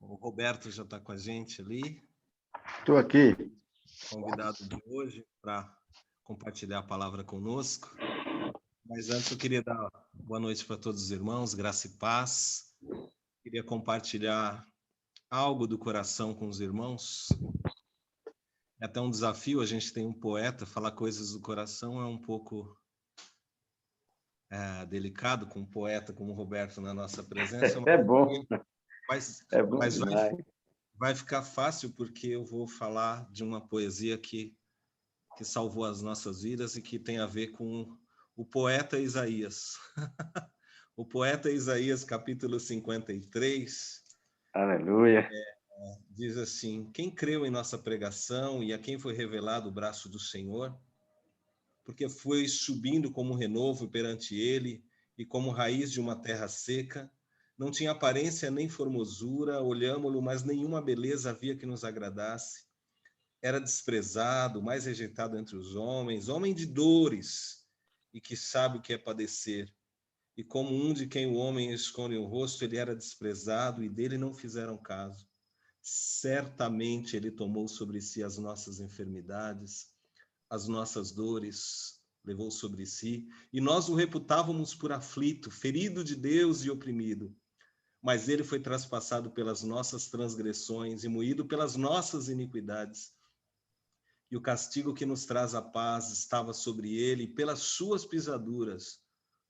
O Roberto já está com a gente ali, Estou aqui. convidado de hoje para compartilhar a palavra conosco. Mas antes eu queria dar boa noite para todos os irmãos, graça e paz. Queria compartilhar algo do coração com os irmãos. É até um desafio, a gente tem um poeta, falar coisas do coração é um pouco delicado com um poeta como o Roberto na nossa presença. É bom. Mas Demais. vai ficar fácil porque eu vou falar de uma poesia que salvou as nossas vidas e que tem a ver com o poeta Isaías. O poeta Isaías, capítulo 53, Aleluia. diz assim: quem creu em nossa pregação e a quem foi revelado o braço do Senhor, porque foi subindo como renovo perante ele e como raiz de uma terra seca, não tinha aparência nem formosura, olhámo-lo, mas nenhuma beleza havia que nos agradasse. Era desprezado, mais rejeitado entre os homens, homem de dores e que sabe o que é padecer. E como um de quem o homem esconde o rosto, ele era desprezado e dele não fizeram caso. Certamente ele tomou sobre si as nossas enfermidades, as nossas dores levou sobre si, e nós o reputávamos por aflito, ferido de Deus e oprimido. Mas ele foi traspassado pelas nossas transgressões e moído pelas nossas iniquidades. E o castigo que nos traz a paz estava sobre ele, e pelas suas pisaduras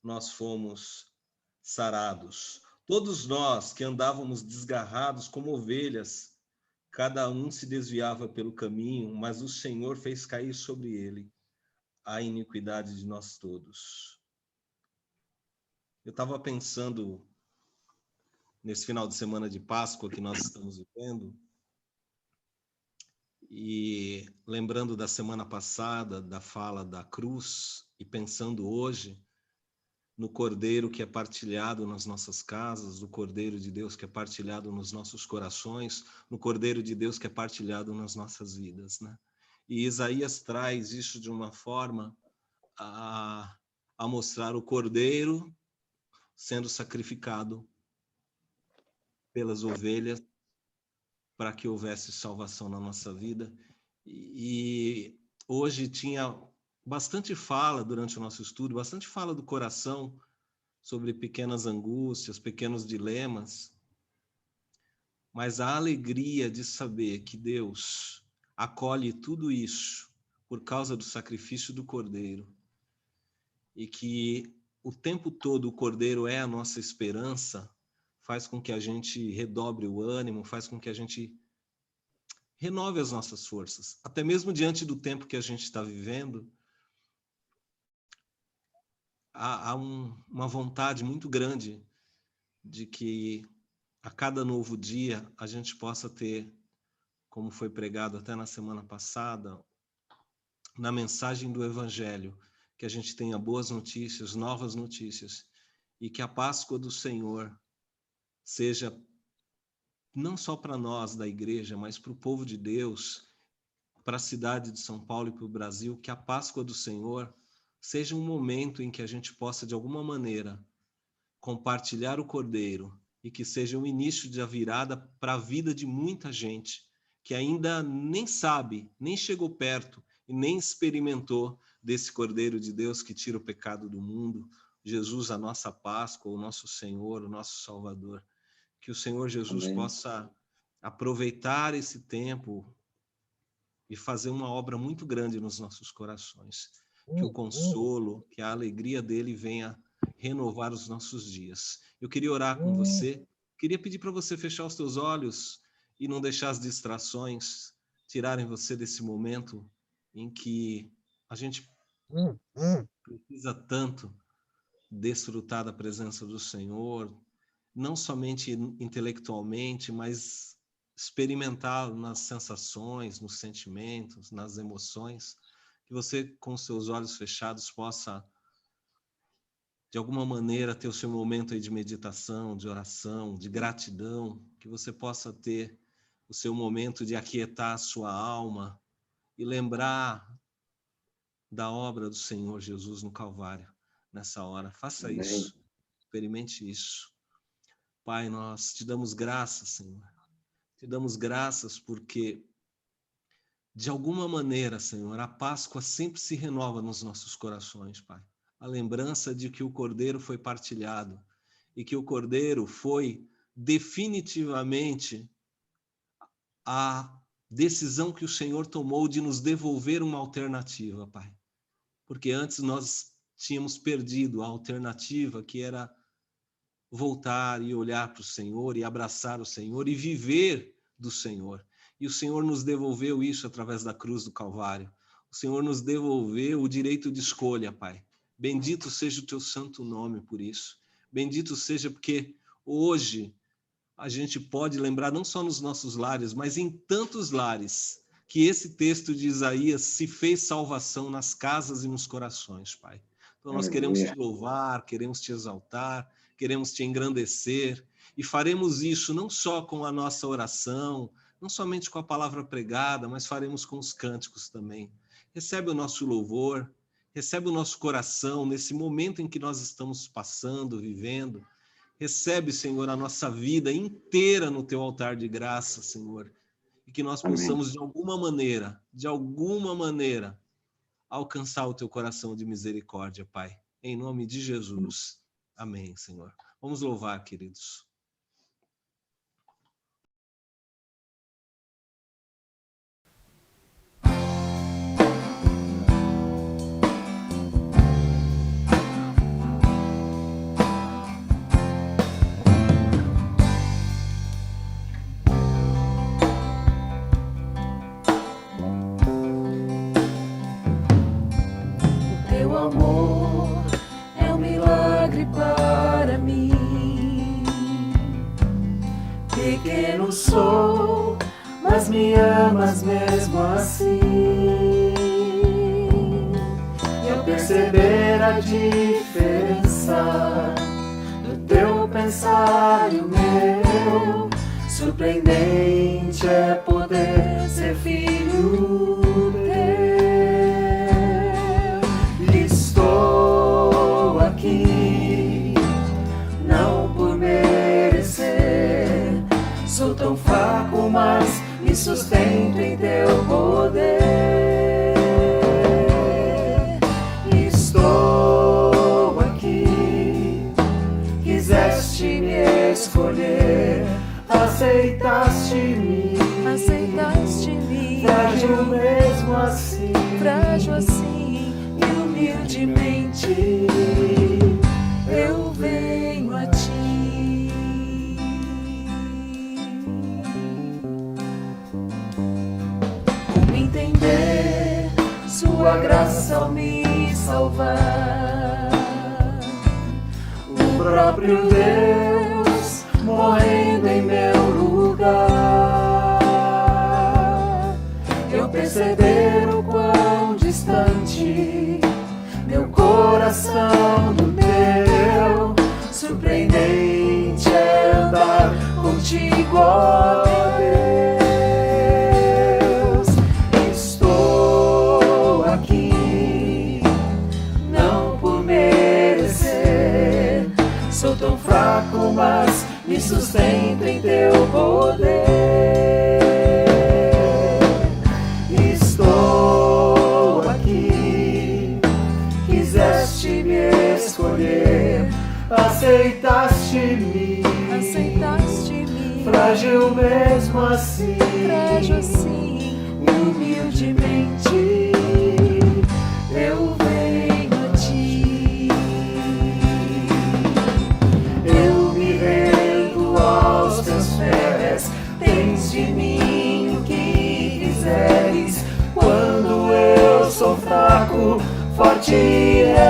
nós fomos sarados. Todos nós que andávamos desgarrados como ovelhas, cada um se desviava pelo caminho, mas o Senhor fez cair sobre ele a iniquidade de nós todos. Eu estava pensando nesse final de semana de Páscoa que nós estamos vivendo, e lembrando da semana passada, da fala da cruz, e pensando hoje no Cordeiro que é partilhado nas nossas casas, no Cordeiro de Deus que é partilhado nos nossos corações, no Cordeiro de Deus que é partilhado nas nossas vidas, né? E Isaías traz isso de uma forma a mostrar o Cordeiro sendo sacrificado pelas ovelhas para que houvesse salvação na nossa vida. E hoje tinha bastante fala durante o nosso estudo, bastante fala do coração sobre pequenas angústias, pequenos dilemas, mas a alegria de saber que Deus acolhe tudo isso por causa do sacrifício do Cordeiro e que o tempo todo o Cordeiro é a nossa esperança, faz com que a gente redobre o ânimo, faz com que a gente renove as nossas forças. Até mesmo diante do tempo que a gente está vivendo, há uma vontade muito grande de que a cada novo dia a gente possa ter, como foi pregado até na semana passada, na mensagem do Evangelho, que a gente tenha boas notícias, novas notícias, e que a Páscoa do Senhor seja não só para nós da igreja, mas para o povo de Deus, para a cidade de São Paulo e para o Brasil, que a Páscoa do Senhor seja um momento em que a gente possa, de alguma maneira, compartilhar o Cordeiro e que seja o início da virada para a vida de muita gente que ainda nem sabe, nem chegou perto e nem experimentou desse Cordeiro de Deus que tira o pecado do mundo, Jesus, a nossa Páscoa, o nosso Senhor, o nosso Salvador. Que o Senhor Jesus Amém. possa aproveitar esse tempo e fazer uma obra muito grande nos nossos corações. Que o consolo, que a alegria dele venha renovar os nossos dias. Eu queria orar com você, queria pedir para você fechar os teus olhos e não deixar as distrações tirarem você desse momento em que a gente precisa tanto desfrutar da presença do Senhor, não somente intelectualmente, mas experimentar nas sensações, nos sentimentos, nas emoções, que você, com seus olhos fechados, possa, de alguma maneira, ter o seu momento aí de meditação, de oração, de gratidão, que você possa ter o seu momento de aquietar a sua alma e lembrar da obra do Senhor Jesus no Calvário nessa hora. Faça Amém. isso, experimente isso. Pai, nós te damos graças, Senhor. Te damos graças porque, de alguma maneira, Senhor, a Páscoa sempre se renova nos nossos corações, Pai. A lembrança de que o Cordeiro foi partilhado e que o Cordeiro foi definitivamente a decisão que o Senhor tomou de nos devolver uma alternativa, Pai. Porque antes nós tínhamos perdido a alternativa que era voltar e olhar para o Senhor e abraçar o Senhor e viver do Senhor. E o Senhor nos devolveu isso através da cruz do Calvário. O Senhor nos devolveu o direito de escolha, Pai. Bendito seja o teu santo nome por isso. Bendito seja porque hoje a gente pode lembrar não só nos nossos lares, mas em tantos lares, que esse texto de Isaías se fez salvação nas casas e nos corações, Pai. Então nós queremos te louvar, queremos te exaltar, queremos te engrandecer, e faremos isso não só com a nossa oração, não somente com a palavra pregada, mas faremos com os cânticos também. Recebe o nosso louvor, recebe o nosso coração nesse momento em que nós estamos passando, vivendo. Recebe, Senhor, a nossa vida inteira no teu altar de graça, Senhor, e que nós possamos, de alguma maneira, alcançar o teu coração de misericórdia, Pai. Em nome de Jesus. Amém, Senhor. Vamos louvar, queridos. Amor é um milagre para mim. Pequeno sou, mas me amas mesmo assim. E ao perceber a diferença do teu pensar e o meu, surpreendente é poder ser filho teu. Estou aqui, não por merecer, sou tão fraco, mas me sustento em teu poder. Estou aqui, quiseste me escolher, aceitaste-me, frágil mesmo assim, humildemente eu venho a ti. Como entender sua graça ao me salvar? O próprio Deus morrendo em meu lugar. Eu perceber o quão distante meu coração do teu, surpreendente é andar contigo, ó Deus. Estou aqui, não por merecer, sou tão fraco, mas me sustento em teu poder. Estou aqui, quiseste me escolher, aceitaste-me, frágil mesmo assim, humildemente eu venho a ti. Eu me rendo aos teus pés, tens de mim o que quiseres. Quando eu sou fraco, forte és.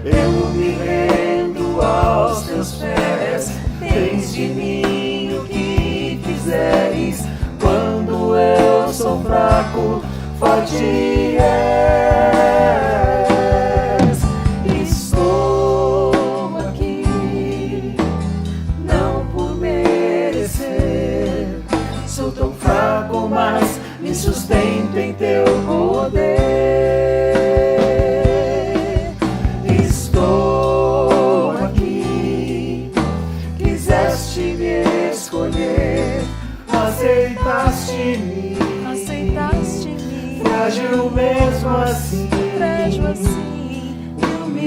Eu me rendo aos teus pés, tens de mim o que quiseres. Quando eu sou fraco, forte és. Estou aqui, não por merecer, sou tão fraco, mas me sustento em teu poder. Estou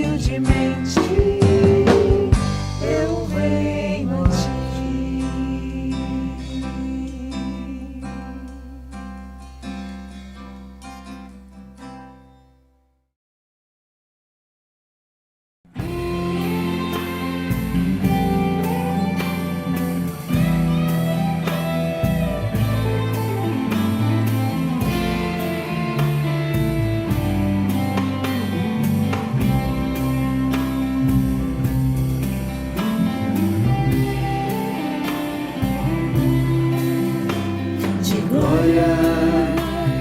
humildemente eu venho a ti.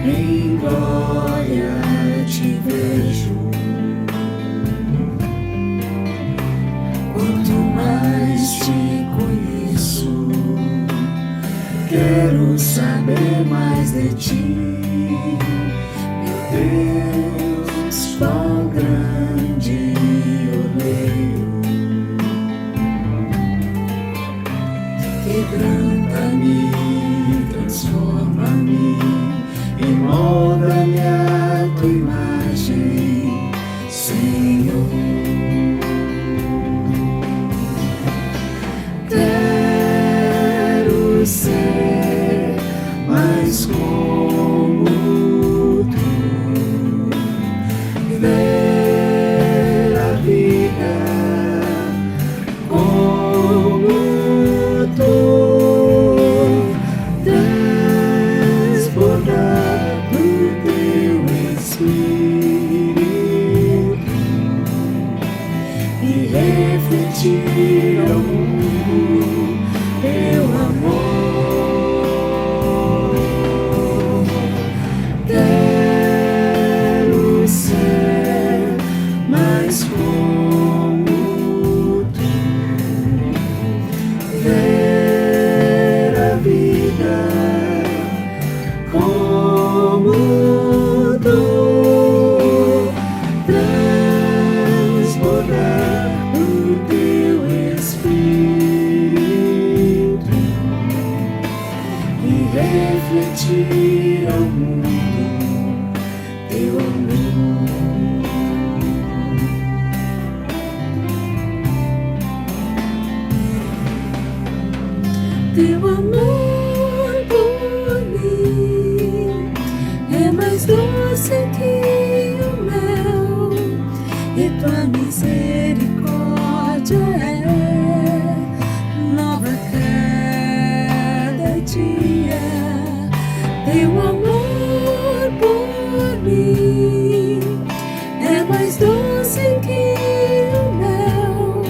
Em glória te vejo. Quanto mais te conheço, quero saber mais de ti. Meu Deus, quão grande eu leio. Quebranta-me, transforma-me e molda-me a tua imagem, Senhor. Quero ser mais como tu, ver a vida como tu. Refletir ao mundo teu amor. Quero ser mais como tu, ver a vida como tu, transbordar refletir ao mundo teu amor. Teu amor por mim é mais doce que o mel, e tua misericórdia é nova cada dia. Teu amor por mim é mais doce que o mel,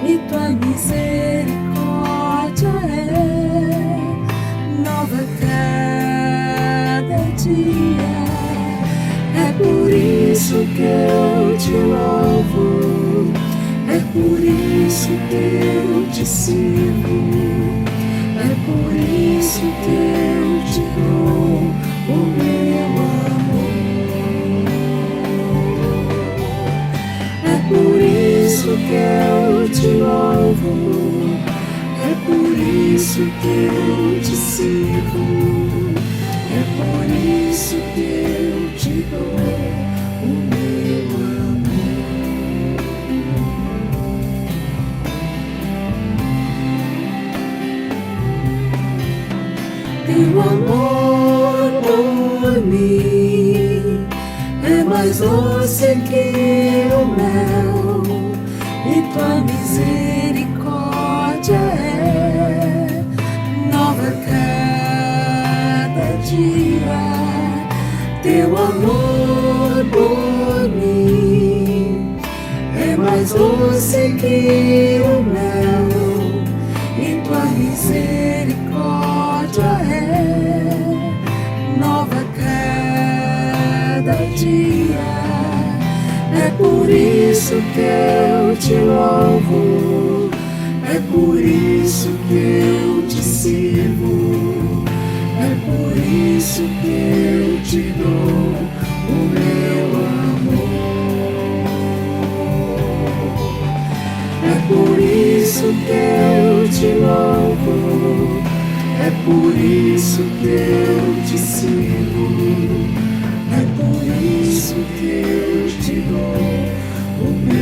e tua misericórdia é nova cada dia. É por isso que eu te louvo, é por isso que eu te sirvo, é por isso que eu te dou o meu amor. É por isso que eu te louvo, é por isso que eu te sirvo, é por isso que eu te dou o meu amor. Teu amor por mim é mais doce que o mel, e tua misericórdia é nova cada dia. Teu amor por mim é mais doce que o mel, e tua misericórdia é nova cada dia. É por isso que eu te louvo, é por isso que eu te sirvo, é por isso que eu te dou o meu amor. É por isso que eu te louvo, é por isso que eu te sirvo, é por isso que eu te dou o meu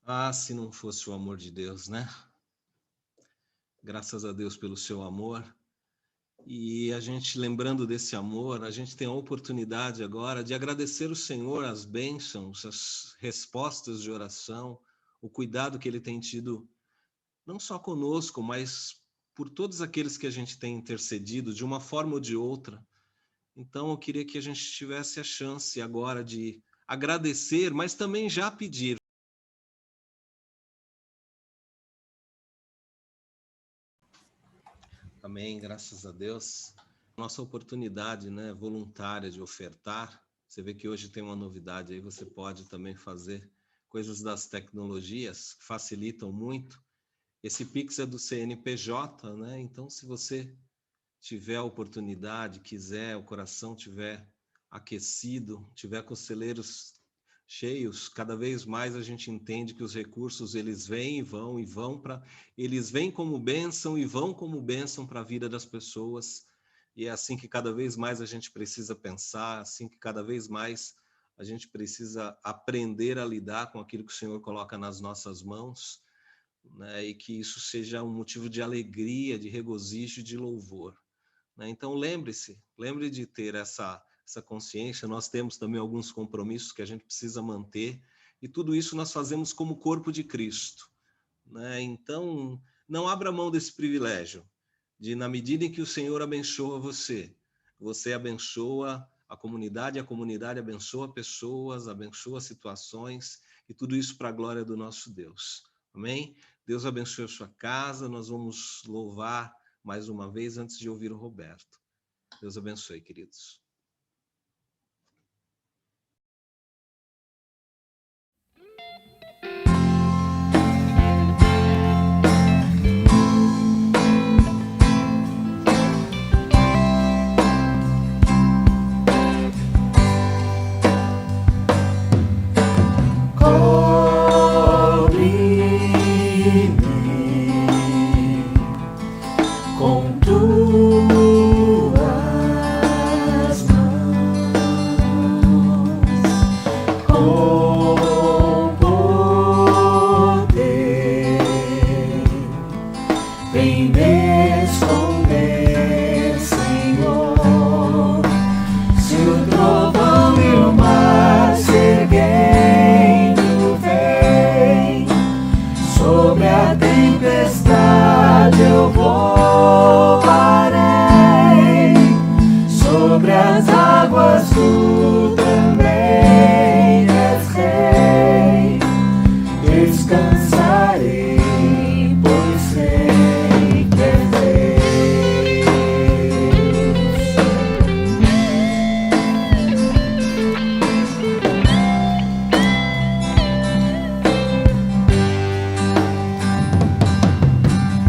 Ah, se não fosse o amor de Deus, né? Graças a Deus pelo seu amor. E a gente, lembrando desse amor, a gente tem a oportunidade agora de agradecer o Senhor as bênçãos, as respostas de oração, o cuidado que Ele tem tido, não só conosco, mas por todos aqueles que a gente tem intercedido, de uma forma ou de outra. Então, eu queria que a gente tivesse a chance agora de agradecer, mas também já pedir. Amém, graças a Deus. Nossa oportunidade, né, voluntária de ofertar. Você vê que hoje tem uma novidade aí, você pode também fazer coisas das tecnologias que facilitam muito. Esse Pix é do CNPJ, né? Então, se você tiver a oportunidade, quiser, o coração tiver aquecido, tiver com os celeiros cheios, cada vez mais a gente entende que os recursos eles vêm e vão para, eles vêm como bênção e vão como bênção para a vida das pessoas. E é assim que cada vez mais a gente precisa pensar, assim que cada vez mais a gente precisa aprender a lidar com aquilo que o Senhor coloca nas nossas mãos, né? E que isso seja um motivo de alegria, de regozijo, de louvor. Então, lembre de ter essa consciência. Nós temos também alguns compromissos que a gente precisa manter, e tudo isso nós fazemos como corpo de Cristo. Então, não abra mão desse privilégio, de na medida em que o Senhor abençoa você, você abençoa a comunidade abençoa pessoas, abençoa situações, e tudo isso para a glória do nosso Deus. Amém? Deus abençoe a sua casa, nós vamos louvar mais uma vez antes de ouvir o Roberto. Deus abençoe, queridos. Com tuas mãos, com poder, vem me esconder, Senhor. Se o trovão e o mar se erguendo vem, sobre a tempestade eu voarei, sobre as águas tu também és rei. Descansarei, pois sei que és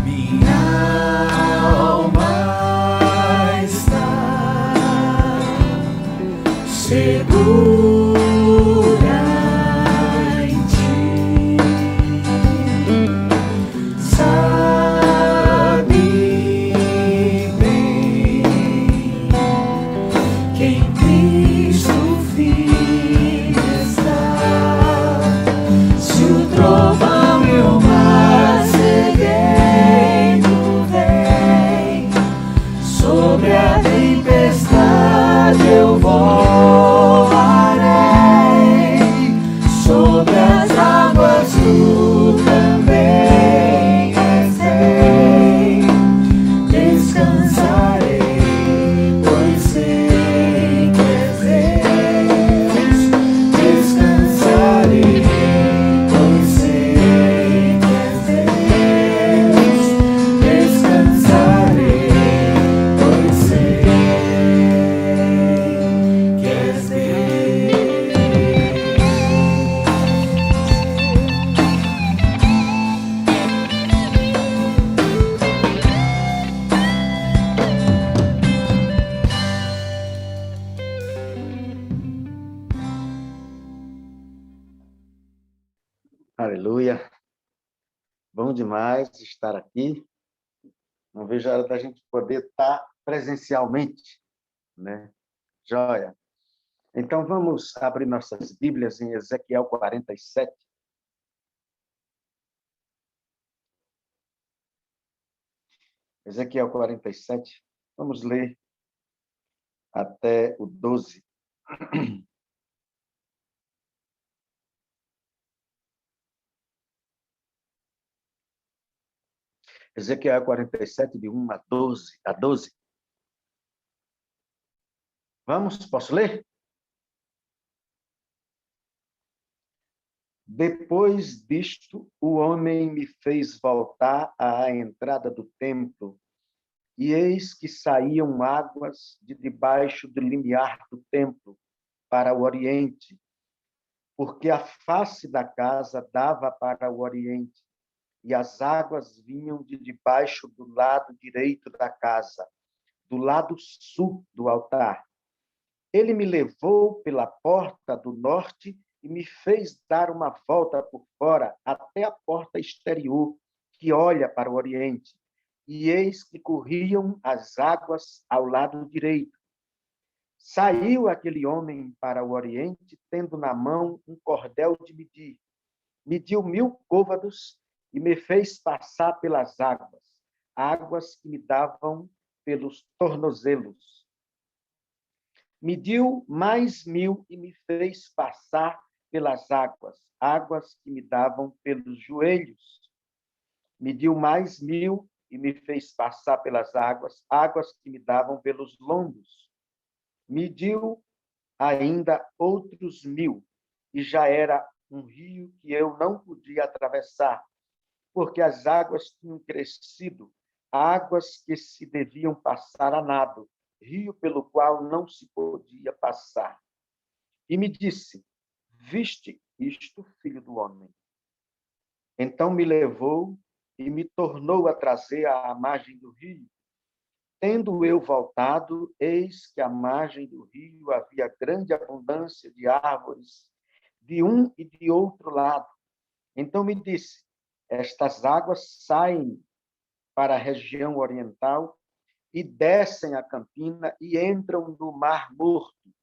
minha alma está segura em ti, sabe bem que em Cristo Filho está. Se o trovão e o mar se erguendo vem, sobre a tempestade eu voarei, sobre as águas tu também és rei. Descansarei, pois sei que és Deus. Descansarei, pois sei que és Deus. Descansarei, pois sei que és Aleluia. Bom demais estar aqui. Não vejo a hora da gente poder estar presencialmente, né? Joia. Então, vamos abrir nossas Bíblias em Ezequiel 47. Ezequiel 47, vamos ler até o 12. Ezequiel 47, de 1 a 12. Vamos, posso ler? Depois disto, o homem me fez voltar à entrada do templo, e eis que saíam águas de debaixo do limiar do templo para o oriente, porque a face da casa dava para o oriente, e as águas vinham de debaixo do lado direito da casa, do lado sul do altar. Ele me levou pela porta do norte e me fez dar uma volta por fora até a porta exterior, que olha para o oriente. E eis que corriam as águas ao lado direito. Saiu aquele homem para o oriente, tendo na mão um cordel de medir. Mediu 1000 côvados e me fez passar pelas águas, águas que me davam pelos tornozelos. Mediu mais 1000 e me fez passar pelas águas, águas que me davam pelos joelhos. Mediu mais 1000 e me fez passar pelas águas, águas que me davam pelos lombos. Mediu ainda outros 1000, e já era um rio que eu não podia atravessar, porque as águas tinham crescido, águas que se deviam passar a nado, rio pelo qual não se podia passar. E me disse: viste isto, filho do homem? Então me levou e me tornou a trazer à margem do rio. Tendo eu voltado, eis que à margem do rio havia grande abundância de árvores, de um e de outro lado. Então me disse: estas águas saem para a região oriental e descem a campina e entram no Mar Morto,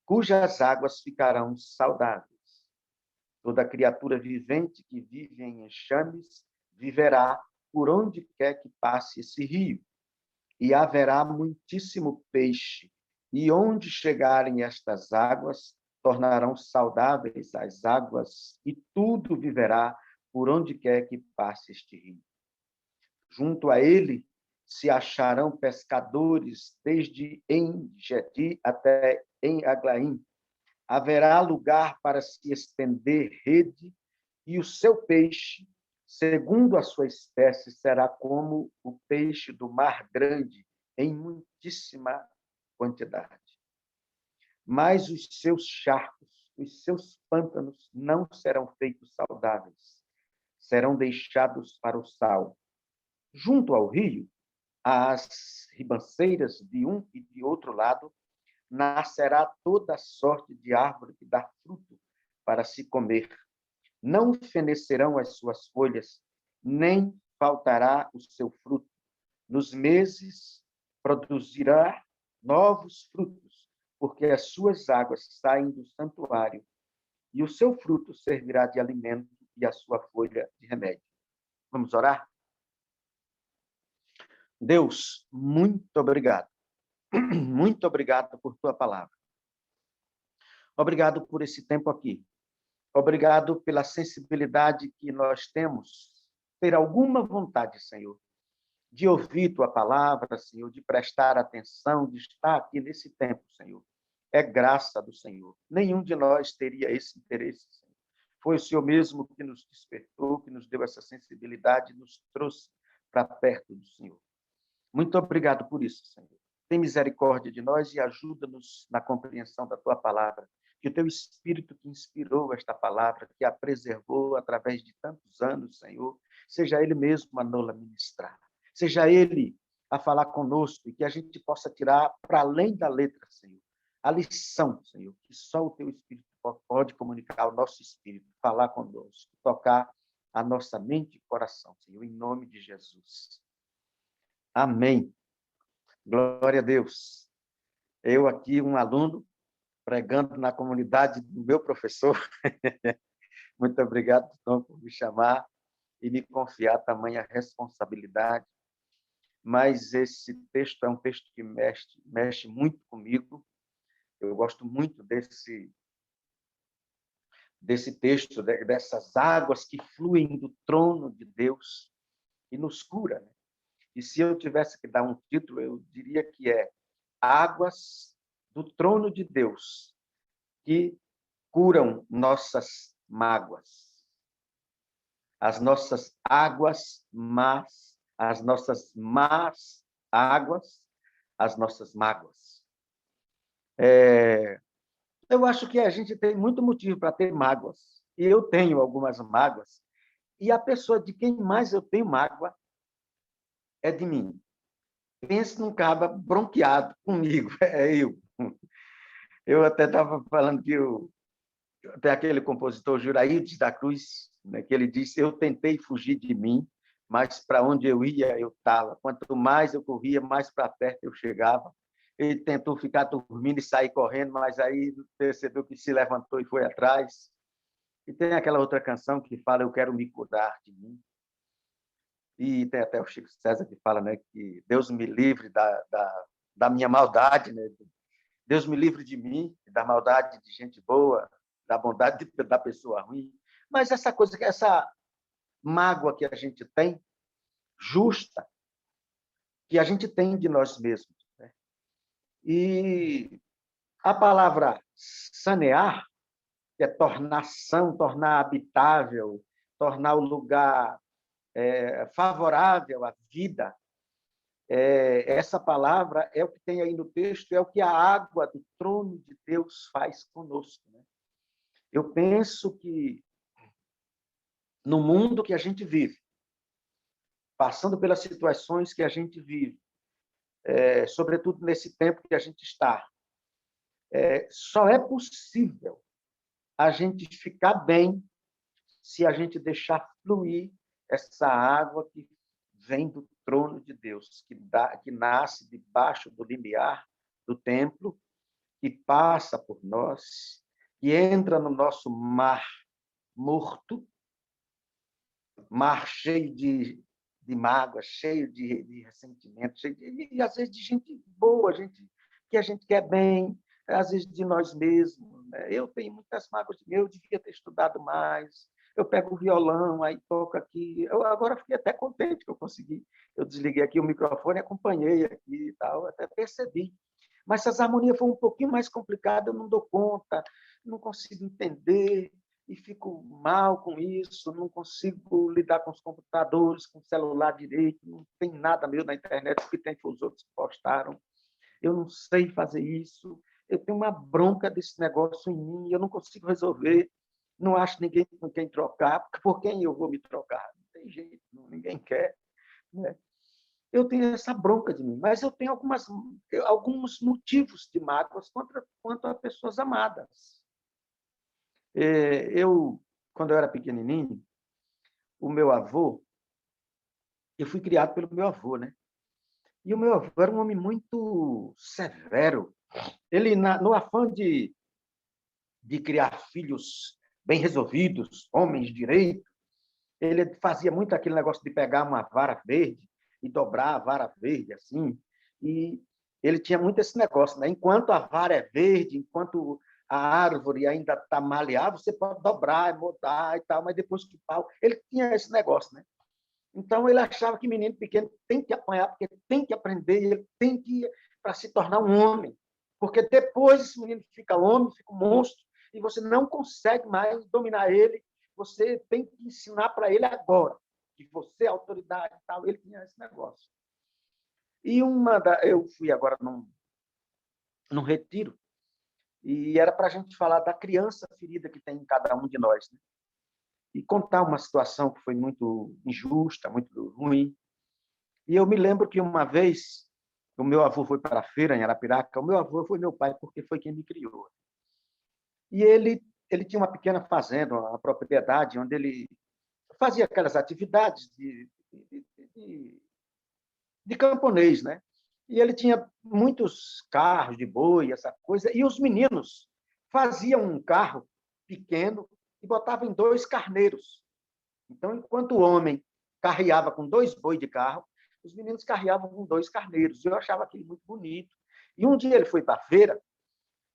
cujas águas ficarão saudáveis. Toda criatura vivente que vive em enxames viverá por onde quer que passe esse rio. E haverá muitíssimo peixe, e onde chegarem estas águas, tornarão saudáveis as águas, e tudo viverá por onde quer que passe este rio. Junto a ele se acharão pescadores, desde En-Gedi até En-Aglaim. Haverá lugar para se estender rede, e o seu peixe, segundo a sua espécie, será como o peixe do mar grande, em muitíssima quantidade. Mas os seus charcos, os seus pântanos não serão feitos saudáveis, serão deixados para o sal. Junto ao rio, às ribanceiras de um e de outro lado, nascerá toda sorte de árvore que dá fruto para se comer. Não fenecerão as suas folhas, nem faltará o seu fruto. Nos meses produzirá novos frutos, porque as suas águas saem do santuário, e o seu fruto servirá de alimento e a sua folha de remédio. Vamos orar? Deus, muito obrigado. Muito obrigado por tua palavra. Obrigado por esse tempo aqui. Obrigado pela sensibilidade que nós temos, ter alguma vontade, Senhor, de ouvir tua palavra, Senhor, de prestar atenção, de estar aqui nesse tempo, Senhor. É graça do Senhor. Nenhum de nós teria esse interesse, Senhor. Foi o Senhor mesmo que nos despertou, que nos deu essa sensibilidade, nos trouxe para perto do Senhor. Muito obrigado por isso, Senhor. Tem misericórdia de nós e ajuda-nos na compreensão da tua palavra. Que o teu Espírito que inspirou esta palavra, que a preservou através de tantos anos, Senhor, seja Ele mesmo a nos ministrar. Seja Ele a falar conosco e que a gente possa tirar para além da letra, Senhor, a lição, Senhor, que só o teu Espírito pode comunicar ao nosso espírito, falar conosco, tocar a nossa mente e coração, Senhor, em nome de Jesus. Amém. Glória a Deus. Eu aqui, um aluno, pregando na comunidade do meu professor. Muito obrigado, Tom, por me chamar e me confiar tamanha responsabilidade. mas esse texto é um texto que mexe muito comigo. Eu gosto muito desse texto, dessas águas que fluem do trono de Deus e nos cura, né? E se eu tivesse que dar um título, eu diria que é Águas do Trono de Deus, que curam nossas mágoas. As nossas águas más, as nossas más águas, as nossas mágoas. Eu acho que a gente tem muito motivo para ter mágoas. E eu tenho algumas mágoas. E a pessoa de quem mais eu tenho mágoa é de mim. Pense num cabra bronqueado comigo, é eu. Eu até estava falando que até aquele compositor Juraídes da Cruz, né, que ele disse: eu tentei fugir de mim, mas para onde eu ia, eu estava. Quanto mais eu corria, mais para perto eu chegava. Ele tentou ficar dormindo e sair correndo, mas aí percebeu que se levantou e foi atrás. E tem aquela outra canção que fala: eu quero me curar de mim. E tem até o Chico César que fala, né, que Deus me livre da minha maldade, né? Deus me livre de mim, da maldade de gente boa, da bondade da pessoa ruim. Mas essa coisa, essa mágoa que a gente tem, justa, que a gente tem de nós mesmos, né? E a palavra sanear, que é tornar são, tornar habitável, tornar o lugar favorável à vida, essa palavra é o que tem aí no texto, é o que a água do trono de Deus faz conosco, né? Eu penso que no mundo que a gente vive, passando pelas situações que a gente vive, sobretudo nesse tempo que a gente está, só é possível a gente ficar bem se a gente deixar fluir essa água que vem do trono de Deus, que nasce debaixo do limiar do templo, que passa por nós, que entra no nosso mar morto, mar cheio de mágoa, cheio de ressentimento, e às vezes de gente boa, gente que a gente quer bem, às vezes de nós mesmos, né? Eu tenho muitas mágoas de mim, eu devia ter estudado mais. Eu pego o violão, aí toco aqui. Eu agora fiquei até contente que eu consegui. Eu desliguei aqui o microfone, acompanhei aqui e tal, até percebi. Mas se as harmonias foram um pouquinho mais complicadas, eu não dou conta, não consigo entender e fico mal com isso, não consigo lidar com os computadores, com o celular direito, não tem nada meu na internet, o que tem foi os outros que postaram. Eu não sei fazer isso, eu tenho uma bronca desse negócio em mim, eu não consigo resolver, não acho ninguém com quem trocar, por quem eu vou me trocar? Não tem jeito, ninguém quer, né? Eu tenho essa bronca de mim, mas eu tenho alguns motivos de mágoas quanto a pessoas amadas. Quando eu era pequenininho, o meu avô, eu fui criado pelo meu avô, né? E o meu avô era um homem muito severo. Ele, no afã de criar filhos bem resolvidos, homens de direito, ele fazia muito aquele negócio de pegar uma vara verde e dobrar a vara verde, assim. E ele tinha muito esse negócio, né? Enquanto a vara é verde, enquanto a árvore ainda está maleável, você pode dobrar, mudar e tal, mas depois que pau... Ele tinha esse negócio, né? Então, ele achava que menino pequeno tem que apanhar, porque tem que aprender, ele tem que ir para se tornar um homem. Porque depois esse menino fica homem, fica um monstro, e você não consegue mais dominar ele, você tem que ensinar para ele agora, que você é autoridade e tal. Ele tinha esse negócio. E eu fui agora num retiro, e era para a gente falar da criança ferida que tem em cada um de nós, né? E contar uma situação que foi muito injusta, muito ruim. E eu me lembro que uma vez o meu avô foi para a feira em Arapiraca. O meu avô foi meu pai porque foi quem me criou. E ele tinha uma pequena fazenda, uma propriedade onde ele fazia aquelas atividades de camponês, né? E ele tinha muitos carros de boi, essa coisa, e os meninos faziam um carro pequeno e botavam em 2 carneiros. Então, enquanto o homem carreava com 2 boi de carro, os meninos carreavam com 2 carneiros. Eu achava aquilo muito bonito. E um dia ele foi para a feira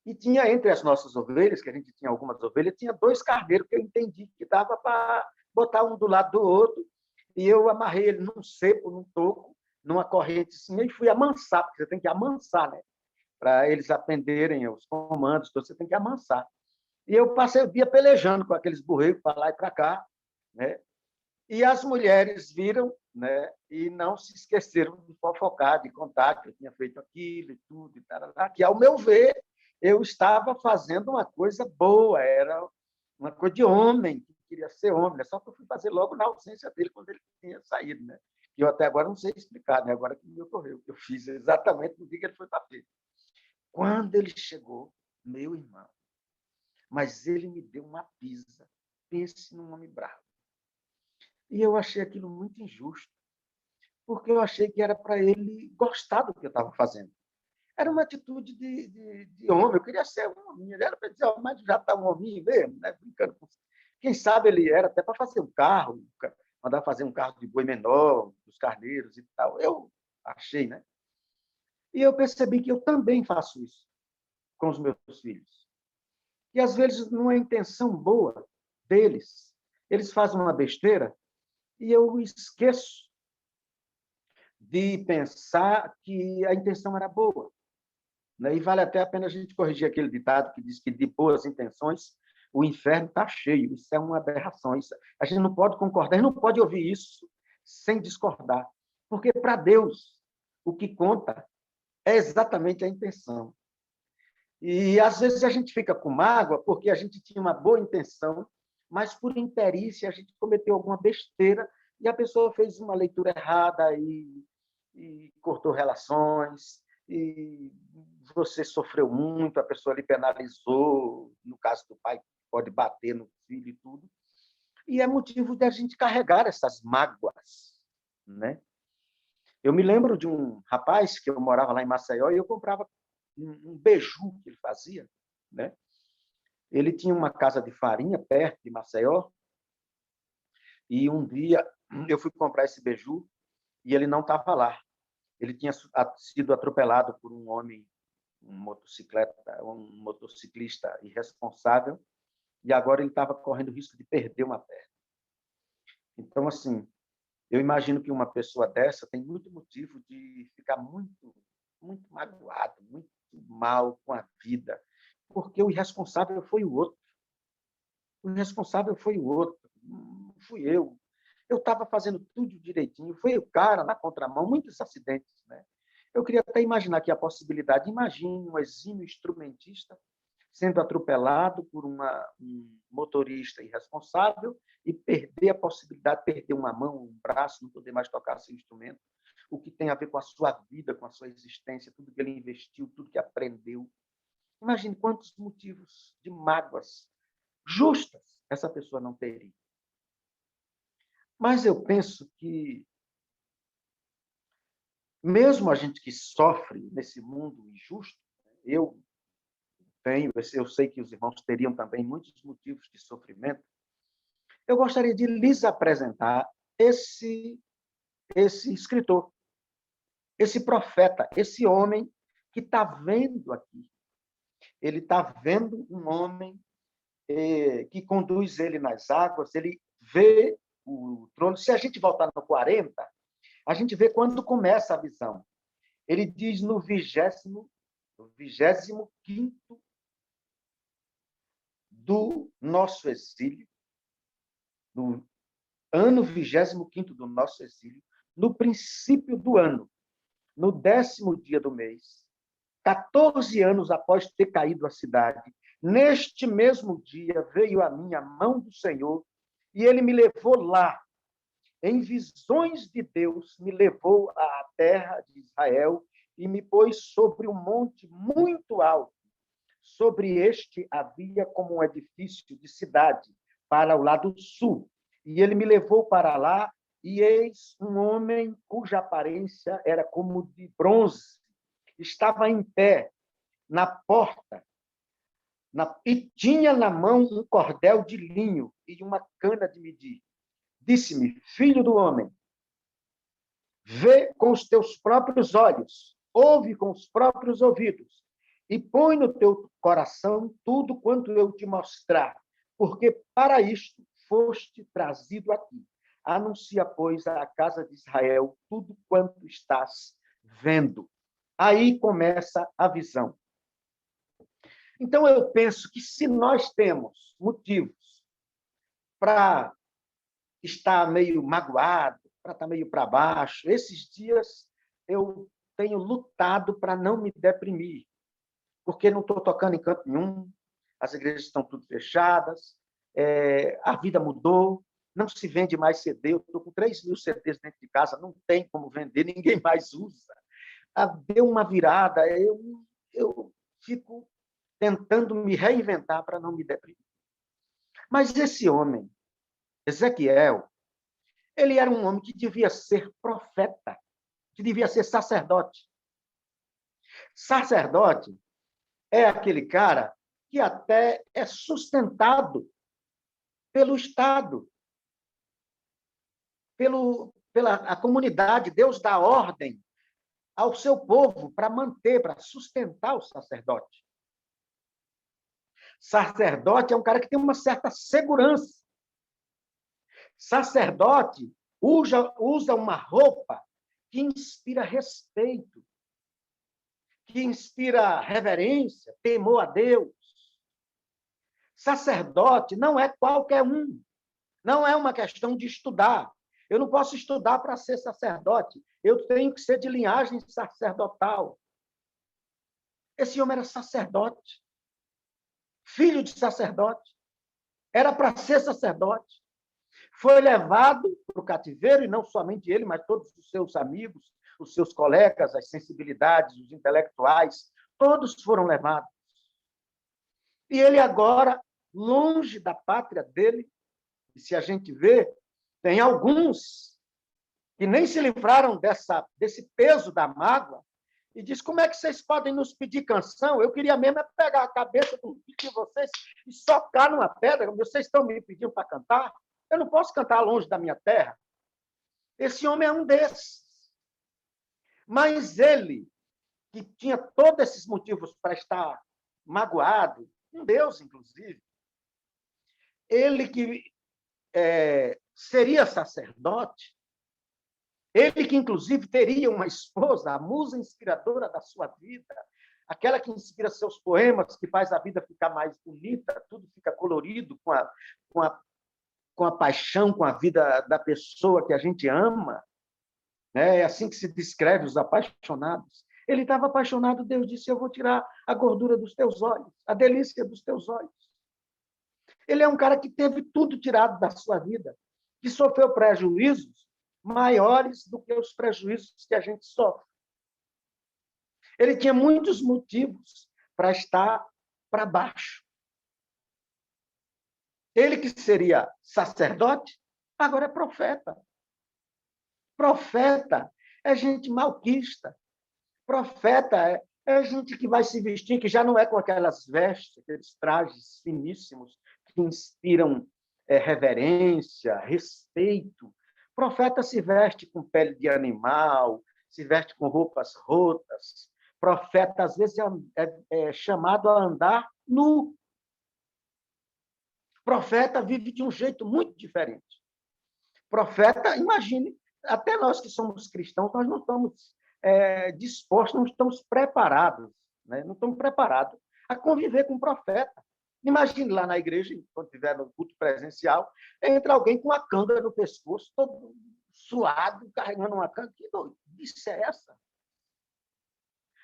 e tinha entre as nossas ovelhas, que a gente tinha algumas ovelhas, tinha 2 carneiros que eu entendi que dava para botar um do lado do outro. E eu amarrei ele num cepo, num toco, numa correntezinha, e fui amansar, porque você tem que amansar, né? Para eles aprenderem os comandos, então você tem que amansar. E eu passei o dia pelejando com aqueles borregos para lá e para cá, né? E as mulheres viram, né? E não se esqueceram de fofocar, de contar que eu tinha feito aquilo e tudo, e tarará, que, ao meu ver, eu estava fazendo uma coisa boa, era uma coisa de homem, que queria ser homem, né? Só que eu fui fazer logo na ausência dele, quando ele tinha saído, né? E eu até agora não sei explicar, né? Agora que me ocorreu, eu fiz exatamente no dia que ele foi para a feira. Quando ele chegou, meu irmão, mas ele me deu uma pisa. Pense num homem bravo. E eu achei aquilo muito injusto, porque eu achei que era para ele gostar do que eu estava fazendo. Era uma atitude de homem, eu queria ser um homem. Era para dizer, mas já está um homem mesmo, né? Brincando com... Quem sabe ele era até para fazer um carro, mandar fazer um carro de boi menor, dos carneiros e tal. Eu achei, né? E eu percebi que eu também faço isso com os meus filhos. E, às vezes, não é intenção boa deles. Eles fazem uma besteira e eu esqueço de pensar que a intenção era boa. E vale até a pena a gente corrigir aquele ditado que diz que de boas intenções o inferno está cheio. Isso é uma aberração. A gente não pode concordar, a gente não pode ouvir isso sem discordar. Porque, para Deus, o que conta é exatamente a intenção. E, às vezes, a gente fica com mágoa porque a gente tinha uma boa intenção, mas, por imperícia, a gente cometeu alguma besteira e a pessoa fez uma leitura errada e cortou relações, e você sofreu muito, a pessoa lhe penalizou, no caso do pai, pode bater no filho e tudo, e é motivo de a gente carregar essas mágoas, né? Eu me lembro de um rapaz que eu morava lá em Maceió e eu comprava um beiju que ele fazia, né? Ele tinha uma casa de farinha perto de Maceió e um dia eu fui comprar esse beiju e ele não estava lá. Ele tinha sido atropelado por um homem, um motociclista irresponsável, e agora ele estava correndo o risco de perder uma perna. Então, assim, eu imagino que uma pessoa dessa tem muito motivo de ficar muito, muito magoado, muito mal com a vida, porque o irresponsável foi o outro. O irresponsável foi o outro, não fui eu. Eu estava fazendo tudo direitinho, foi o cara na contramão, muitos acidentes, né? Eu queria até imaginar aqui a possibilidade, imagine um exímio instrumentista sendo atropelado por um motorista irresponsável e perder a possibilidade de perder uma mão, um braço, não poder mais tocar seu instrumento, o que tem a ver com a sua vida, com a sua existência, tudo que ele investiu, tudo que aprendeu. Imagine quantos motivos de mágoas justas essa pessoa não teria. Mas eu penso que, mesmo a gente que sofre nesse mundo injusto, eu sei que os irmãos teriam também muitos motivos de sofrimento, eu gostaria de lhes apresentar esse escritor, esse profeta, esse homem que está vendo aqui. Ele está vendo um homem que conduz ele nas águas, ele vê o trono. Se a gente voltar no 40, a gente vê quando começa a visão. Ele diz no 25º do nosso exílio, no ano 25º do nosso exílio, no princípio do ano, no 10º dia do mês, 14 anos após ter caído a cidade, neste mesmo dia veio a mim a mão do Senhor e ele me levou lá, em visões de Deus, me levou à terra de Israel e me pôs sobre um monte muito alto. Sobre este havia como um edifício de cidade para o lado sul. E ele me levou para lá e eis um homem cuja aparência era como de bronze. Estava em pé na porta e tinha na mão um cordel de linho e uma cana de medir. Disse-me, filho do homem, Vê com os teus próprios olhos, ouve com os próprios ouvidos, e põe no teu coração tudo quanto eu te mostrar, porque para isto foste trazido aqui. Anuncia, pois, à casa de Israel tudo quanto estás vendo. Aí começa a visão. Então, eu penso que se nós temos motivos para estar meio magoado, para estar meio para baixo, esses dias eu tenho lutado para não me deprimir, porque não estou tocando em canto nenhum, as igrejas estão tudo fechadas, a vida mudou, não se vende mais CD, eu estou com 3.000 CDs dentro de casa, não tem como vender, ninguém mais usa. Deu uma virada, eu fico tentando me reinventar para não me deprimir. Mas esse homem, Ezequiel, ele era um homem que devia ser profeta, que devia ser sacerdote. Sacerdote é aquele cara que até é sustentado pelo Estado, pela comunidade. Deus dá ordem ao seu povo para manter, para sustentar o sacerdote. Sacerdote é um cara que tem uma certa segurança. Sacerdote usa uma roupa que inspira respeito, que inspira reverência, temor a Deus. Sacerdote não é qualquer um. Não é uma questão de estudar. Eu não posso estudar para ser sacerdote. Eu tenho que ser de linhagem sacerdotal. Esse homem era sacerdote, filho de sacerdote. Era para ser sacerdote. Foi levado para o cativeiro, e não somente ele, mas todos os seus amigos, os seus colegas, as sensibilidades, os intelectuais, todos foram levados. E ele agora, longe da pátria dele, e se a gente vê, tem alguns que nem se livraram desse peso da mágoa, e diz, como é que vocês podem nos pedir canção? Eu queria mesmo pegar a cabeça de vocês e socar numa pedra, vocês estão me pedindo para cantar? Eu não posso cantar longe da minha terra. Esse homem é um desses. Mas ele, que tinha todos esses motivos para estar magoado, um Deus, inclusive, ele que seria sacerdote, ele que, inclusive, teria uma esposa, a musa inspiradora da sua vida, aquela que inspira seus poemas, que faz a vida ficar mais bonita, tudo fica colorido com a paixão, com a vida da pessoa que a gente ama. Né? É assim que se descreve os apaixonados. Ele estava apaixonado, Deus disse, eu vou tirar a gordura dos teus olhos, a delícia dos teus olhos. Ele é um cara que teve tudo tirado da sua vida, que sofreu prejuízos maiores do que os prejuízos que a gente sofre. Ele tinha muitos motivos para estar para baixo. Ele que seria sacerdote, agora é profeta. Profeta é gente malquista. Profeta é gente que vai se vestir, que já não é com aquelas vestes, aqueles trajes finíssimos que inspiram reverência, respeito. Profeta se veste com pele de animal, se veste com roupas rotas. Profeta, às vezes, é chamado a andar nu. Profeta vive de um jeito muito diferente. Profeta, imagine, até nós que somos cristãos, nós não estamos dispostos, não estamos preparados, né? Não estamos preparados a conviver com o profeta. Imagine lá na igreja, quando estiver no culto presencial, entra alguém com uma canga no pescoço, todo suado, carregando uma canga. Que doidice é essa?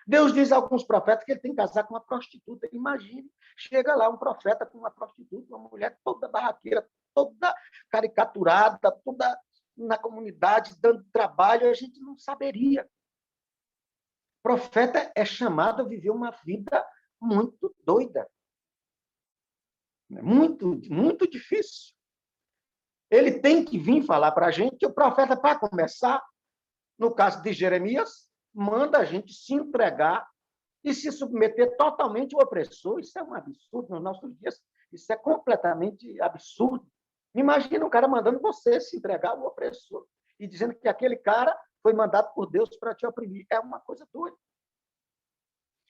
Deus diz a alguns profetas que ele tem que casar com uma prostituta. Imagine, chega lá um profeta com uma prostituta, uma mulher toda barraqueira, toda caricaturada, toda na comunidade, dando trabalho, a gente não saberia. Profeta é chamado a viver uma vida muito doida. Muito, muito difícil. Ele tem que vir falar para a gente que o profeta, para começar, no caso de Jeremias, manda a gente se entregar e se submeter totalmente ao opressor. Isso é um absurdo nos nossos dias. Isso é completamente absurdo. Imagina um cara mandando você se entregar ao opressor e dizendo que aquele cara foi mandado por Deus para te oprimir. É uma coisa doida.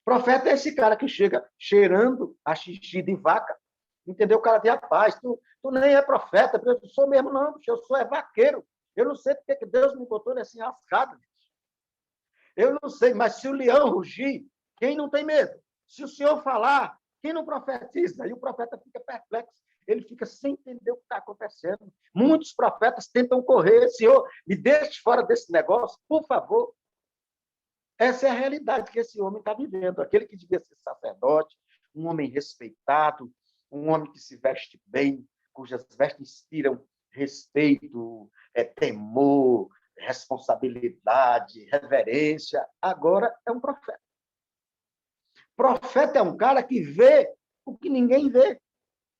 Profeta é esse cara que chega cheirando a xixi de vaca, entendeu? O cara tem a paz. Tu nem é profeta, eu sou mesmo, não, eu sou vaqueiro. Eu não sei porque que Deus me botou nessa enrascada. Eu não sei, mas se o leão rugir, quem não tem medo? Se o Senhor falar, quem não profetiza? E o profeta fica perplexo. Ele fica sem entender o que está acontecendo. Muitos profetas tentam correr. Senhor, me deixe fora desse negócio, por favor. Essa é a realidade que esse homem está vivendo. Aquele que devia ser sacerdote, um homem respeitado, um homem que se veste bem, cujas vestes inspiram respeito, temor, responsabilidade, reverência. Agora é um profeta. Profeta é um cara que vê o que ninguém vê.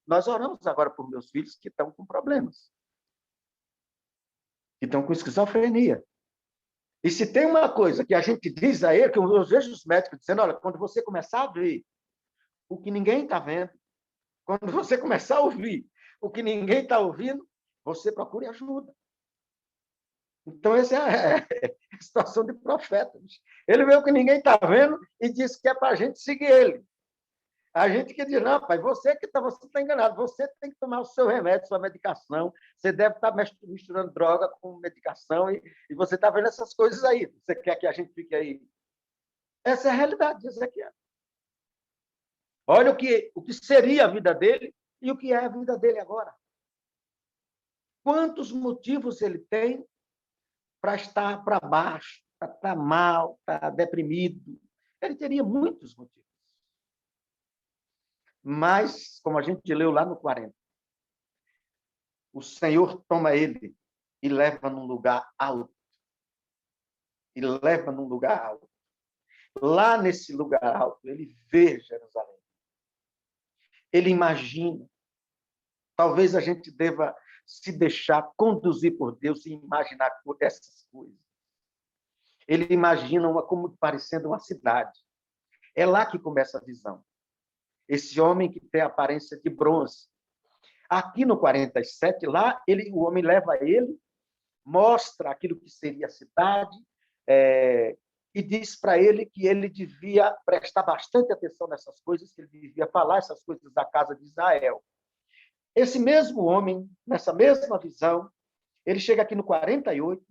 Nós oramos agora por meus filhos que estão com problemas, que estão com esquizofrenia. E se tem uma coisa que a gente diz a ele, que eu vejo os médicos dizendo, olha, quando você começar a ver o que ninguém está vendo, quando você começar a ouvir o que ninguém está ouvindo, você procure ajuda. Então, essa é a situação de profeta. Ele vê o que ninguém está vendo e diz que é para a gente seguir ele. A gente que diz, não, pai, você está enganado, você tem que tomar o seu remédio, sua medicação, você deve estar misturando droga com medicação e você está vendo essas coisas aí. Você quer que a gente fique aí? Essa é a realidade de Ezequiel. Olha o que seria a vida dele e o que é a vida dele agora. Quantos motivos ele tem para estar para baixo, para estar mal, para estar deprimido? Ele teria muitos motivos. Mas, como a gente leu lá no 40, o Senhor toma ele e leva num lugar alto. E leva num lugar alto. Lá nesse lugar alto, ele vê Jerusalém. Ele imagina. Talvez a gente deva se deixar conduzir por Deus e imaginar essas coisas. Ele imagina como parecendo uma cidade. É lá que começa a visão. Esse homem que tem a aparência de bronze. Aqui no 47, lá o homem leva ele, mostra aquilo que seria a cidade, e diz para ele que ele devia prestar bastante atenção nessas coisas, que ele devia falar essas coisas da casa de Israel. Esse mesmo homem, nessa mesma visão, ele chega aqui no 48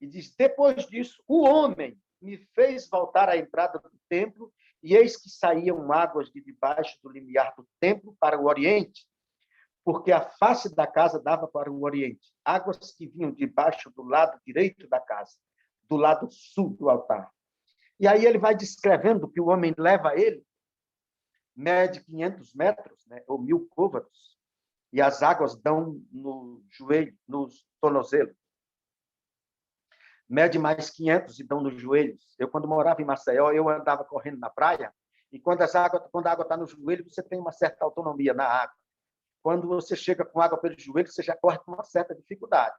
e diz, depois disso, o homem me fez voltar à entrada do templo e eis que saíam águas de debaixo do limiar do templo para o oriente, porque a face da casa dava para o oriente. Águas que vinham debaixo do lado direito da casa, do lado sul do altar. E aí ele vai descrevendo que o homem leva ele, mede 500 metros, né, ou 1000 côvados, e as águas dão no joelho, nos tornozelos. Mede mais 500 e dão nos joelhos. Eu, quando morava em Maceió, eu andava correndo na praia, e quando a água está no joelho, você tem uma certa autonomia na água. Quando você chega com água pelo joelho, você já corre com uma certa dificuldade.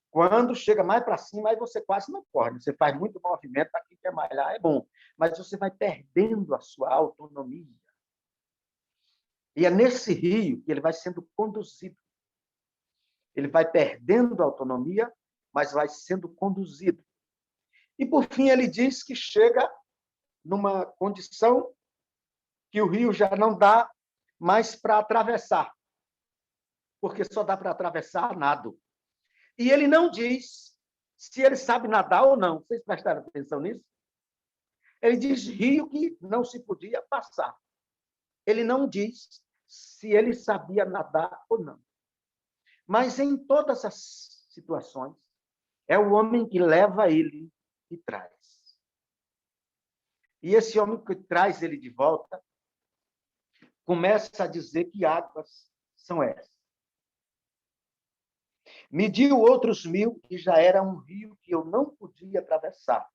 Quando chega mais para cima, aí você quase não corre. Você faz muito movimento, para quem quer malhar é bom. Mas você vai perdendo a sua autonomia. E é nesse rio que ele vai sendo conduzido. Ele vai perdendo a autonomia, mas vai sendo conduzido. E, por fim, ele diz que chega numa condição que o rio já não dá mais para atravessar, porque só dá para atravessar nado. E ele não diz se ele sabe nadar ou não. Vocês prestaram atenção nisso? Ele diz rio que não se podia passar. Ele não diz se ele sabia nadar ou não. Mas em todas as situações, é o homem que leva ele e traz. E esse homem que traz ele de volta começa a dizer que águas são essas. Mediu outros 1000 e já era um rio que eu não podia atravessar,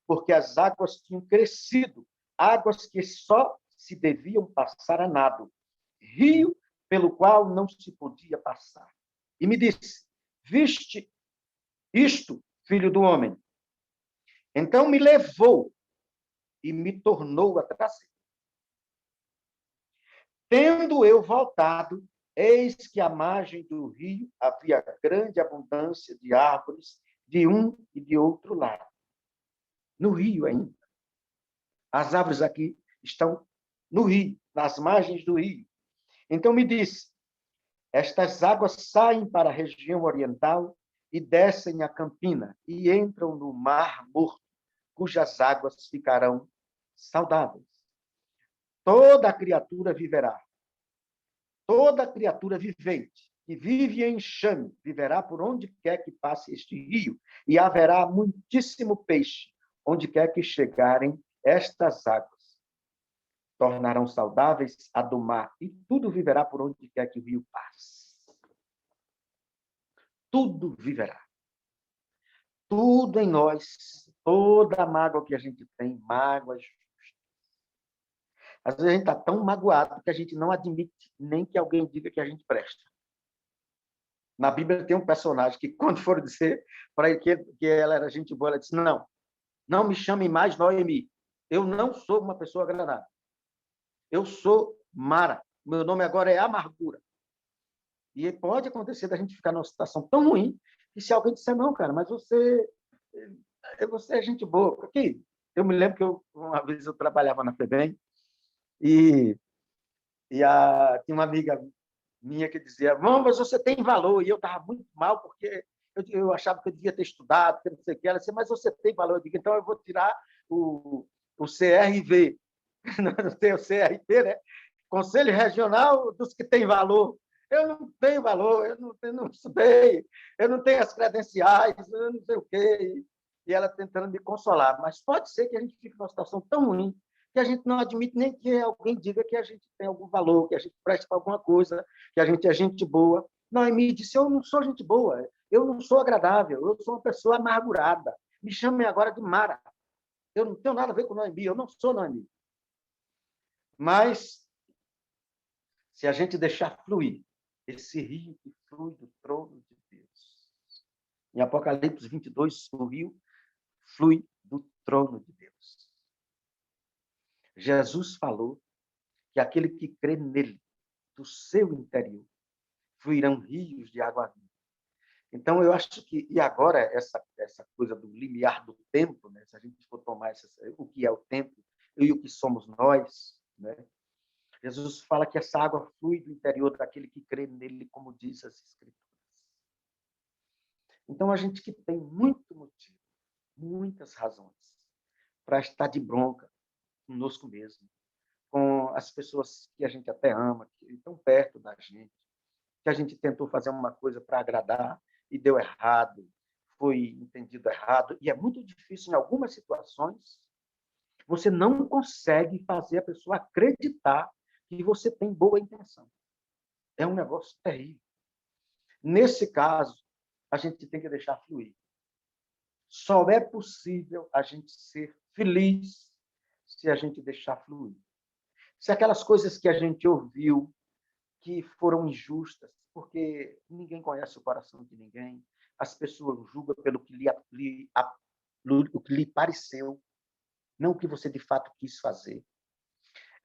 porque as águas tinham crescido, águas que só se deviam passar a nado, rio pelo qual não se podia passar. E me disse, viste isto, filho do homem? Então me levou e me tornou a trazer. Tendo eu voltado, eis que à margem do rio havia grande abundância de árvores de um e de outro lado. no rio ainda. As árvores aqui estão no rio, nas margens do rio. Então me disse, estas águas saem para a região oriental e descem a Campina e entram no Mar Morto, cujas águas ficarão saudáveis. Toda criatura viverá. Toda criatura vivente que vive em enxame viverá por onde quer que passe este rio, e haverá muitíssimo peixe onde quer que chegarem estas águas. Tornarão saudáveis a do mar, e tudo viverá por onde quer que o rio passe. Tudo viverá. Tudo em nós, toda a mágoa que a gente tem, mágoas. Às vezes a gente está tão magoado que a gente não admite nem que alguém diga que a gente presta. Na Bíblia tem um personagem que, quando foram dizer para ele que ela era gente boa, ela disse, não me chame mais Noemi. Eu não sou uma pessoa agradável. Eu sou Mara. Meu nome agora é Amargura. E pode acontecer da gente ficar numa situação tão ruim que se alguém disser, não, cara, mas você é gente boa. Aqui, eu me lembro que uma vez eu trabalhava na FEBEM e tinha uma amiga minha que dizia, mas você tem valor. E eu estava muito mal, porque eu achava que eu devia ter estudado, que não sei o que. Ela disse, mas você tem valor. Eu digo, então eu vou tirar o CRV. Não tem o CRP, né? Conselho Regional dos que têm valor. Eu não tenho valor, eu não estudei, eu não tenho as credenciais, eu não sei o quê. E ela tentando me consolar. Mas pode ser que a gente fique numa situação tão ruim que a gente não admite nem que alguém diga que a gente tem algum valor, que a gente presta para alguma coisa, que a gente é gente boa. Noemi disse, eu não sou gente boa, eu não sou agradável, eu sou uma pessoa amargurada. Me chamem agora de Mara. Eu não tenho nada a ver com Noemi, eu não sou Noemi. Mas, se a gente deixar fluir esse rio que flui do trono de Deus, em Apocalipse 22, o rio flui do trono de Deus. Jesus falou que aquele que crê nele, do seu interior, fluirão rios de água viva. Então, eu acho que, e agora, essa coisa do limiar do tempo, né? Se a gente for tomar o que é o tempo e o que somos nós, né? Jesus fala que essa água flui do interior daquele que crê nele, como diz as Escrituras. Então, a gente que tem muito motivo, muitas razões, para estar de bronca conosco mesmo, com as pessoas que a gente até ama, que estão perto da gente, que a gente tentou fazer uma coisa para agradar e deu errado, foi entendido errado, e é muito difícil, em algumas situações, você não consegue fazer a pessoa acreditar que você tem boa intenção. É um negócio terrível. Nesse caso, a gente tem que deixar fluir. Só é possível a gente ser feliz se a gente deixar fluir. Se aquelas coisas que a gente ouviu que foram injustas, porque ninguém conhece o coração de ninguém, as pessoas julgam pelo que lhe pareceu, não o que você de fato quis fazer.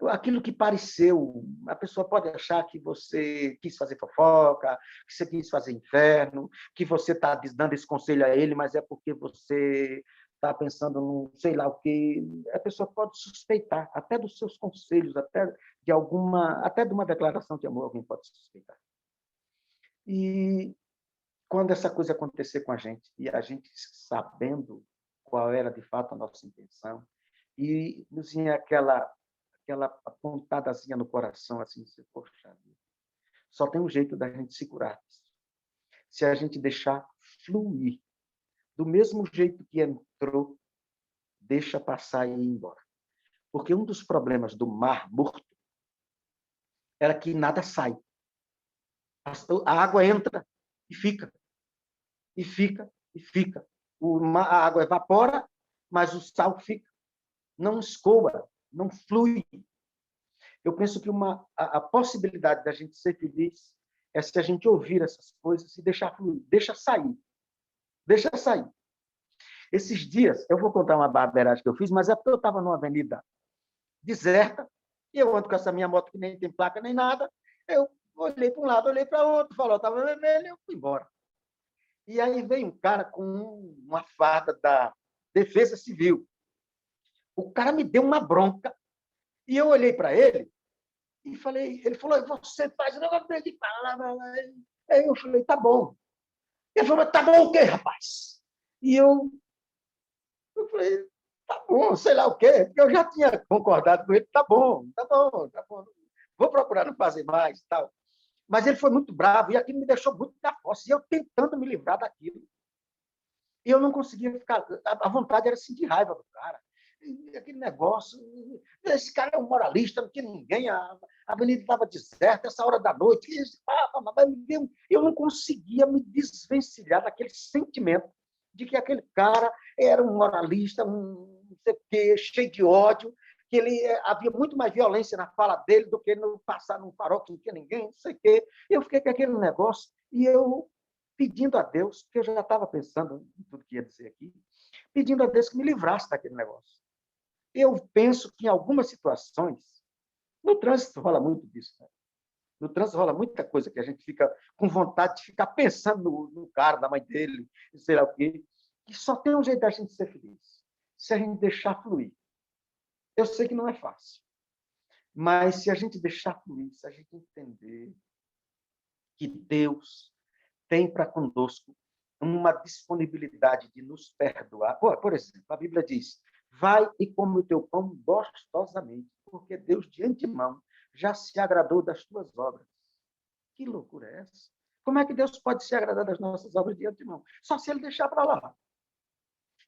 Aquilo que pareceu, a pessoa pode achar que você quis fazer fofoca, que você quis fazer inferno, que você está dando esse conselho a ele, mas é porque você está pensando no sei lá o quê. A pessoa pode suspeitar, até dos seus conselhos, até de uma declaração de amor, alguém pode suspeitar. E quando essa coisa acontecer com a gente, e a gente sabendo qual era de fato a nossa intenção, e nos vinha aquela pontadazinha no coração, assim, poxa, só tem um jeito da gente se curar. Se a gente deixar fluir, do mesmo jeito que entrou, deixa passar e ir embora. Porque um dos problemas do Mar Morto era que nada sai. A água entra e fica. E fica, e fica. A água evapora, mas o sal fica. Não escoa, não flui. Eu penso que a possibilidade da gente ser feliz é se a gente ouvir essas coisas e deixar fluir, deixa sair. Deixa sair. Esses dias, eu vou contar uma barbeiragem que eu fiz, mas é porque eu estava numa avenida deserta, e eu ando com essa minha moto que nem tem placa nem nada, eu olhei para um lado, olhei para o outro, falou, estava vermelho, eu fui embora. E aí veio um cara com uma farda da Defesa Civil, O cara me deu uma bronca e eu olhei para ele e falei, ele falou, você faz, eu não acredito. Aí eu falei, tá bom. Ele falou, tá bom o quê, rapaz? E eu falei, tá bom, sei lá o quê, porque eu já tinha concordado com ele, tá bom, tá bom, tá bom. Vou procurar não fazer mais e tal. Mas ele foi muito bravo e aquilo me deixou muito da força. E eu tentando me livrar daquilo. E eu não conseguia ficar. A vontade era sentir raiva do cara. E aquele negócio. Esse cara é um moralista, não tinha ninguém. A avenida estava deserta, essa hora da noite. Eu não conseguia me desvencilhar daquele sentimento de que aquele cara era um moralista, um não sei o quê, cheio de ódio, que ele havia muito mais violência na fala dele do que no passar num farol que não tinha ninguém, não sei o quê. Eu fiquei com aquele negócio e eu pedindo a Deus, que eu já estava pensando em tudo que ia dizer aqui, pedindo a Deus que me livrasse daquele negócio. Eu penso que em algumas situações, no trânsito rola muito disso, né? No trânsito rola muita coisa que a gente fica com vontade de ficar pensando no cara, da mãe dele, sei lá o quê, que só tem um jeito da gente ser feliz, se a gente deixar fluir. Eu sei que não é fácil, mas se a gente deixar fluir, se a gente entender que Deus tem para conosco uma disponibilidade de nos perdoar. Por exemplo, a Bíblia diz, vai e come o teu pão gostosamente, porque Deus de antemão já se agradou das tuas obras. Que loucura é essa? Como é que Deus pode se agradar das nossas obras de antemão? Só se ele deixar para lá.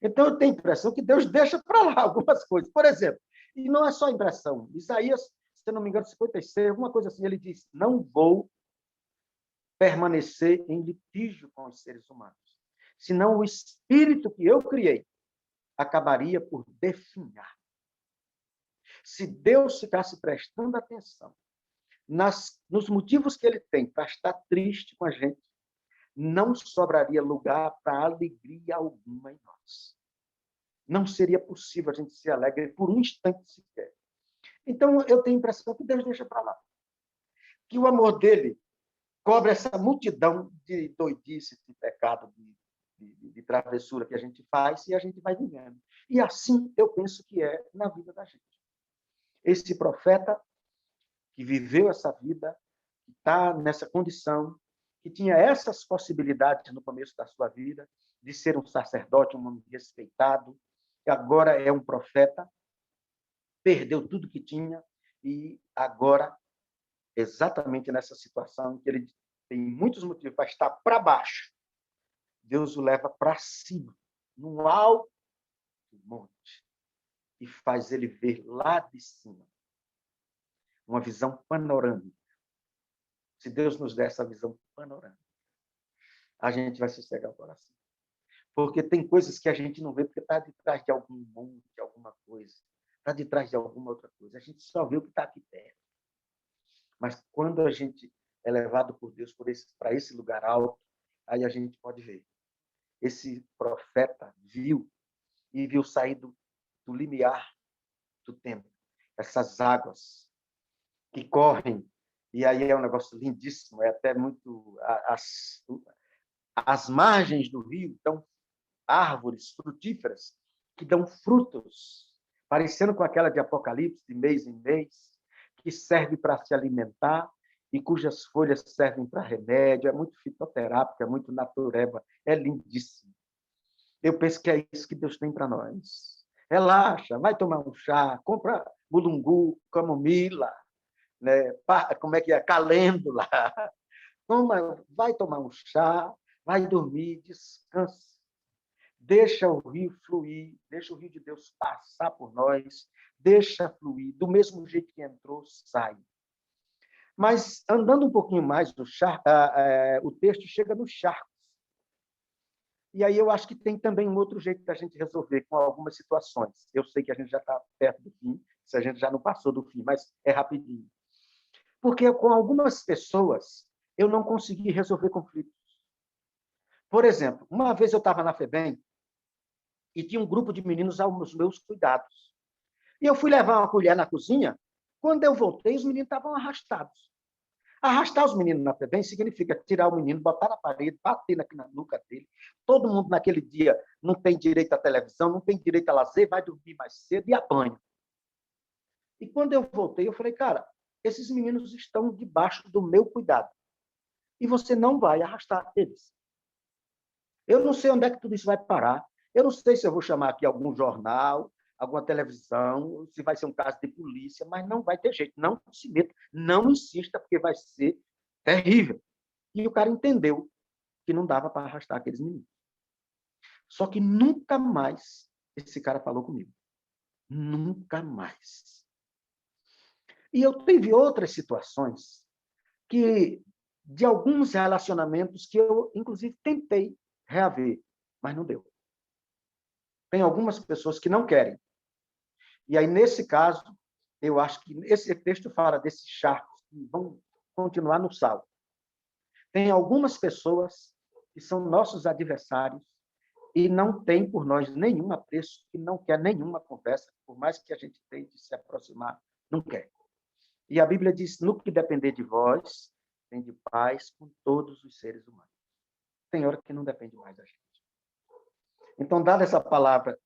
Então, eu tenho a impressão que Deus deixa para lá algumas coisas. Por exemplo, e não é só impressão. Isaías, se eu não me engano, 56, alguma coisa assim, ele diz, não vou permanecer em litígio com os seres humanos, senão o espírito que eu criei acabaria por definhar. Se Deus ficasse prestando atenção nos motivos que ele tem para estar triste com a gente, não sobraria lugar para alegria alguma em nós. Não seria possível a gente ser alegre por um instante sequer. Então, eu tenho a impressão que Deus deixa para lá. Que o amor dele cobre essa multidão de doidice, de pecado, de travessura que a gente faz e a gente vai vivendo. E assim eu penso que é na vida da gente. Esse profeta que viveu essa vida, que está nessa condição, que tinha essas possibilidades no começo da sua vida, de ser um sacerdote, um homem respeitado, e agora é um profeta, perdeu tudo que tinha e agora, exatamente nessa situação, que ele tem muitos motivos para estar para baixo, Deus o leva para cima, no alto do monte, e faz ele ver lá de cima uma visão panorâmica. Se Deus nos der essa visão panorâmica, a gente vai sossegar o coração. Porque tem coisas que a gente não vê porque está de trás de algum monte, de alguma coisa, está de trás de alguma outra coisa. A gente só vê o que está aqui perto. Mas quando a gente é levado por Deus para esse lugar alto, aí a gente pode ver. Esse profeta viu sair do limiar do tempo, essas águas que correm, e aí é um negócio lindíssimo, é até muito... As margens do rio dão árvores frutíferas que dão frutos, parecendo com aquela de Apocalipse, de mês em mês, que serve para se alimentar e cujas folhas servem para remédio, é muito fitoterápico, é muito natureba, é lindíssimo. Eu penso que é isso que Deus tem para nós. Relaxa, vai tomar um chá, compra mulungu, camomila, né? Como é que é? Calêndula. Vai tomar um chá, vai dormir, descansa. Deixa o rio fluir, deixa o rio de Deus passar por nós, deixa fluir, do mesmo jeito que entrou, sai. Mas, andando um pouquinho mais no o texto chega nos charcos. E aí eu acho que tem também um outro jeito da gente resolver com algumas situações. Eu sei que a gente já está perto do fim, se a gente já não passou do fim, mas é rapidinho. Porque com algumas pessoas eu não consegui resolver conflitos. Por exemplo, uma vez eu estava na FEBEM e tinha um grupo de meninos aos meus cuidados. E eu fui levar uma colher na cozinha, quando eu voltei, os meninos estavam arrastados. Arrastar os meninos na FEBEM significa tirar o menino, botar na parede, bater na nuca dele. Todo mundo naquele dia não tem direito à televisão, não tem direito a lazer, vai dormir mais cedo e apanha. E quando eu voltei, eu falei, cara, esses meninos estão debaixo do meu cuidado. E você não vai arrastar eles. Eu não sei onde é que tudo isso vai parar. Eu não sei se eu vou chamar aqui algum jornal, alguma televisão, se vai ser um caso de polícia, mas não vai ter jeito. Não se meta, não insista, porque vai ser terrível. E o cara entendeu que não dava para arrastar aqueles meninos. Só que nunca mais esse cara falou comigo. Nunca mais. E eu tive outras situações de alguns relacionamentos que eu, inclusive, tentei reaver, mas não deu. Tem algumas pessoas que não querem. E aí, nesse caso, eu acho que esse texto fala desses charcos que vão continuar no sal. Tem algumas pessoas que são nossos adversários e não tem por nós nenhum apreço, que não quer nenhuma conversa, por mais que a gente tente se aproximar, não quer. E a Bíblia diz, no que depender de vós, tem de paz com todos os seres humanos. Tem hora que não depende mais da gente. Então, dada essa palavra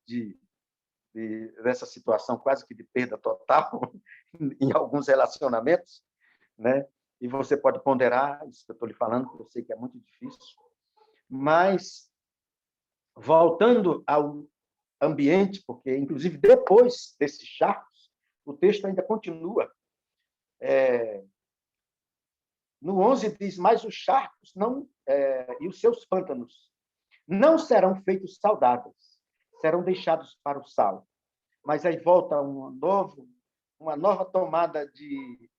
dessa situação quase que de perda total em alguns relacionamentos, né? E você pode ponderar isso que eu estou lhe falando, que eu sei que é muito difícil, mas voltando ao ambiente, porque, inclusive, depois desses charcos, o texto ainda continua. No 11 diz, mas os charcos e os seus pântanos não serão feitos saudáveis, serão deixados para o sal. Mas aí volta uma nova tomada de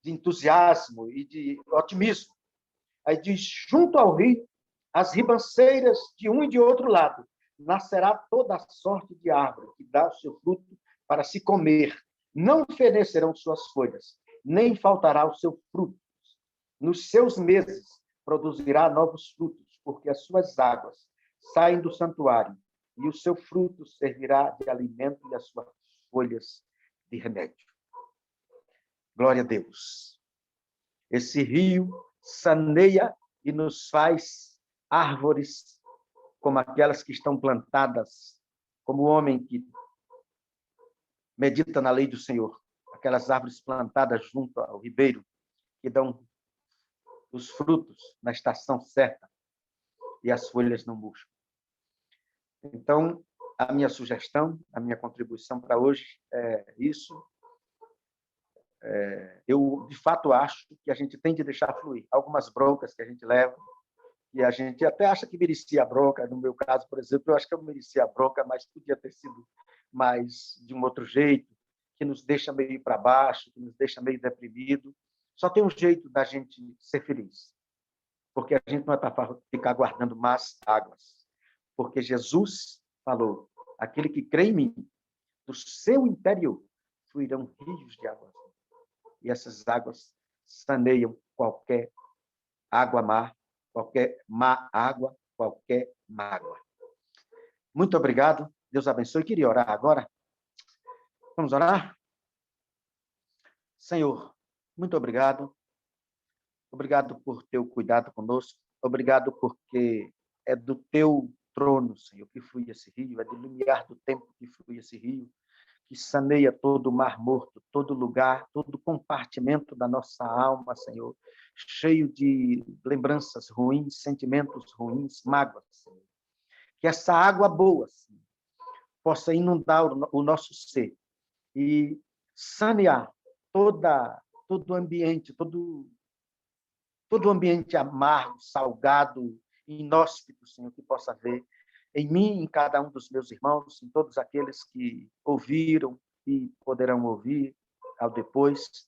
entusiasmo e de otimismo. Aí diz, junto ao rio, as ribanceiras de um e de outro lado, nascerá toda a sorte de árvore que dá o seu fruto para se comer. Não fenecerão suas folhas, nem faltará o seu fruto. Nos seus meses produzirá novos frutos, porque as suas águas saem do santuário, e o seu fruto servirá de alimento e as suas folhas de remédio. Glória a Deus. Esse rio saneia e nos faz árvores como aquelas que estão plantadas, como o homem que medita na lei do Senhor, aquelas árvores plantadas junto ao ribeiro, que dão os frutos na estação certa e as folhas não murcham. Então, a minha sugestão, a minha contribuição para hoje é isso. Eu, de fato, acho que a gente tem de deixar fluir. Algumas broncas que a gente leva, e a gente até acha que merecia a bronca. No meu caso, por exemplo, eu acho que eu merecia a bronca, mas podia ter sido mais de um outro jeito, que nos deixa meio para baixo, que nos deixa meio deprimido. Só tem um jeito da gente ser feliz, porque a gente não é para ficar guardando más águas. Porque Jesus falou, aquele que crê em mim, do seu interior fluirão rios de água. E essas águas saneiam qualquer água má, qualquer má água, qualquer mágoa. Muito obrigado. Deus abençoe. Eu queria orar agora. Vamos orar? Senhor, muito obrigado. Obrigado por teu cuidado conosco. Obrigado porque é do teu trono, Senhor, que flui esse rio, é do limiar do tempo que flui esse rio, que saneia todo o mar morto, todo lugar, todo compartimento da nossa alma, Senhor, cheio de lembranças ruins, sentimentos ruins, mágoas, Senhor. Que essa água boa, Senhor, possa inundar o nosso ser e sanear todo o ambiente, todo o ambiente amargo, salgado, inóspito, Senhor, que possa haver em mim, em cada um dos meus irmãos, em todos aqueles que ouviram e poderão ouvir ao depois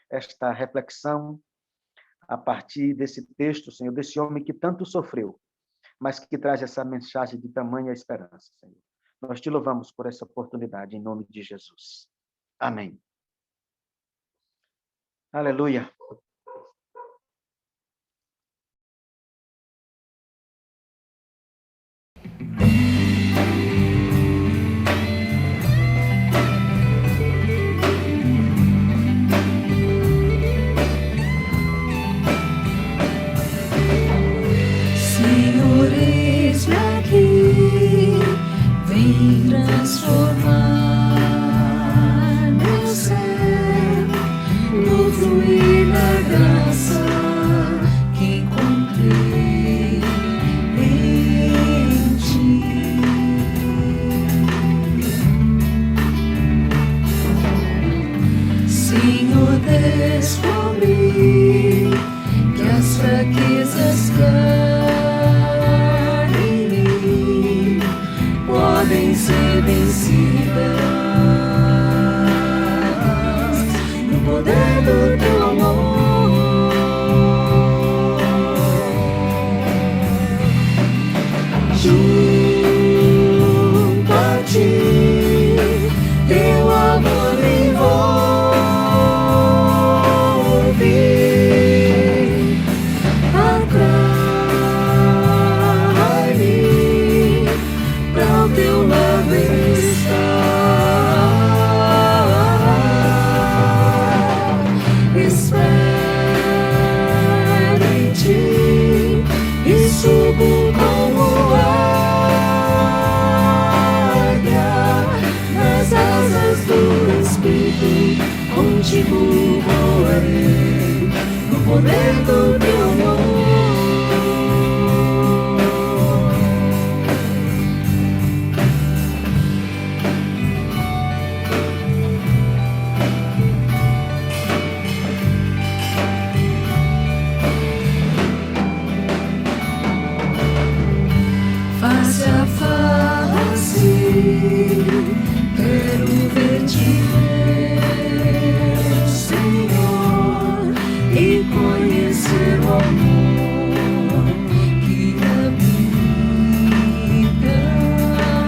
esta reflexão a partir desse texto, Senhor, desse homem que tanto sofreu, mas que traz essa mensagem de tamanha esperança, Senhor. Nós te louvamos por essa oportunidade, em nome de Jesus. Amém. Aleluia. descobri que as fraquezas em mim podem ser vencidas no poder do teu amor. Junto a ti, teu amor me envolve, atrai-me pra o teu lado estar. Espero em ti e subo como águia nas asas do Espírito. Contigo voarei no poder do teu amor. Face a face, quero ver-te, Senhor, e conhecer o amor que habita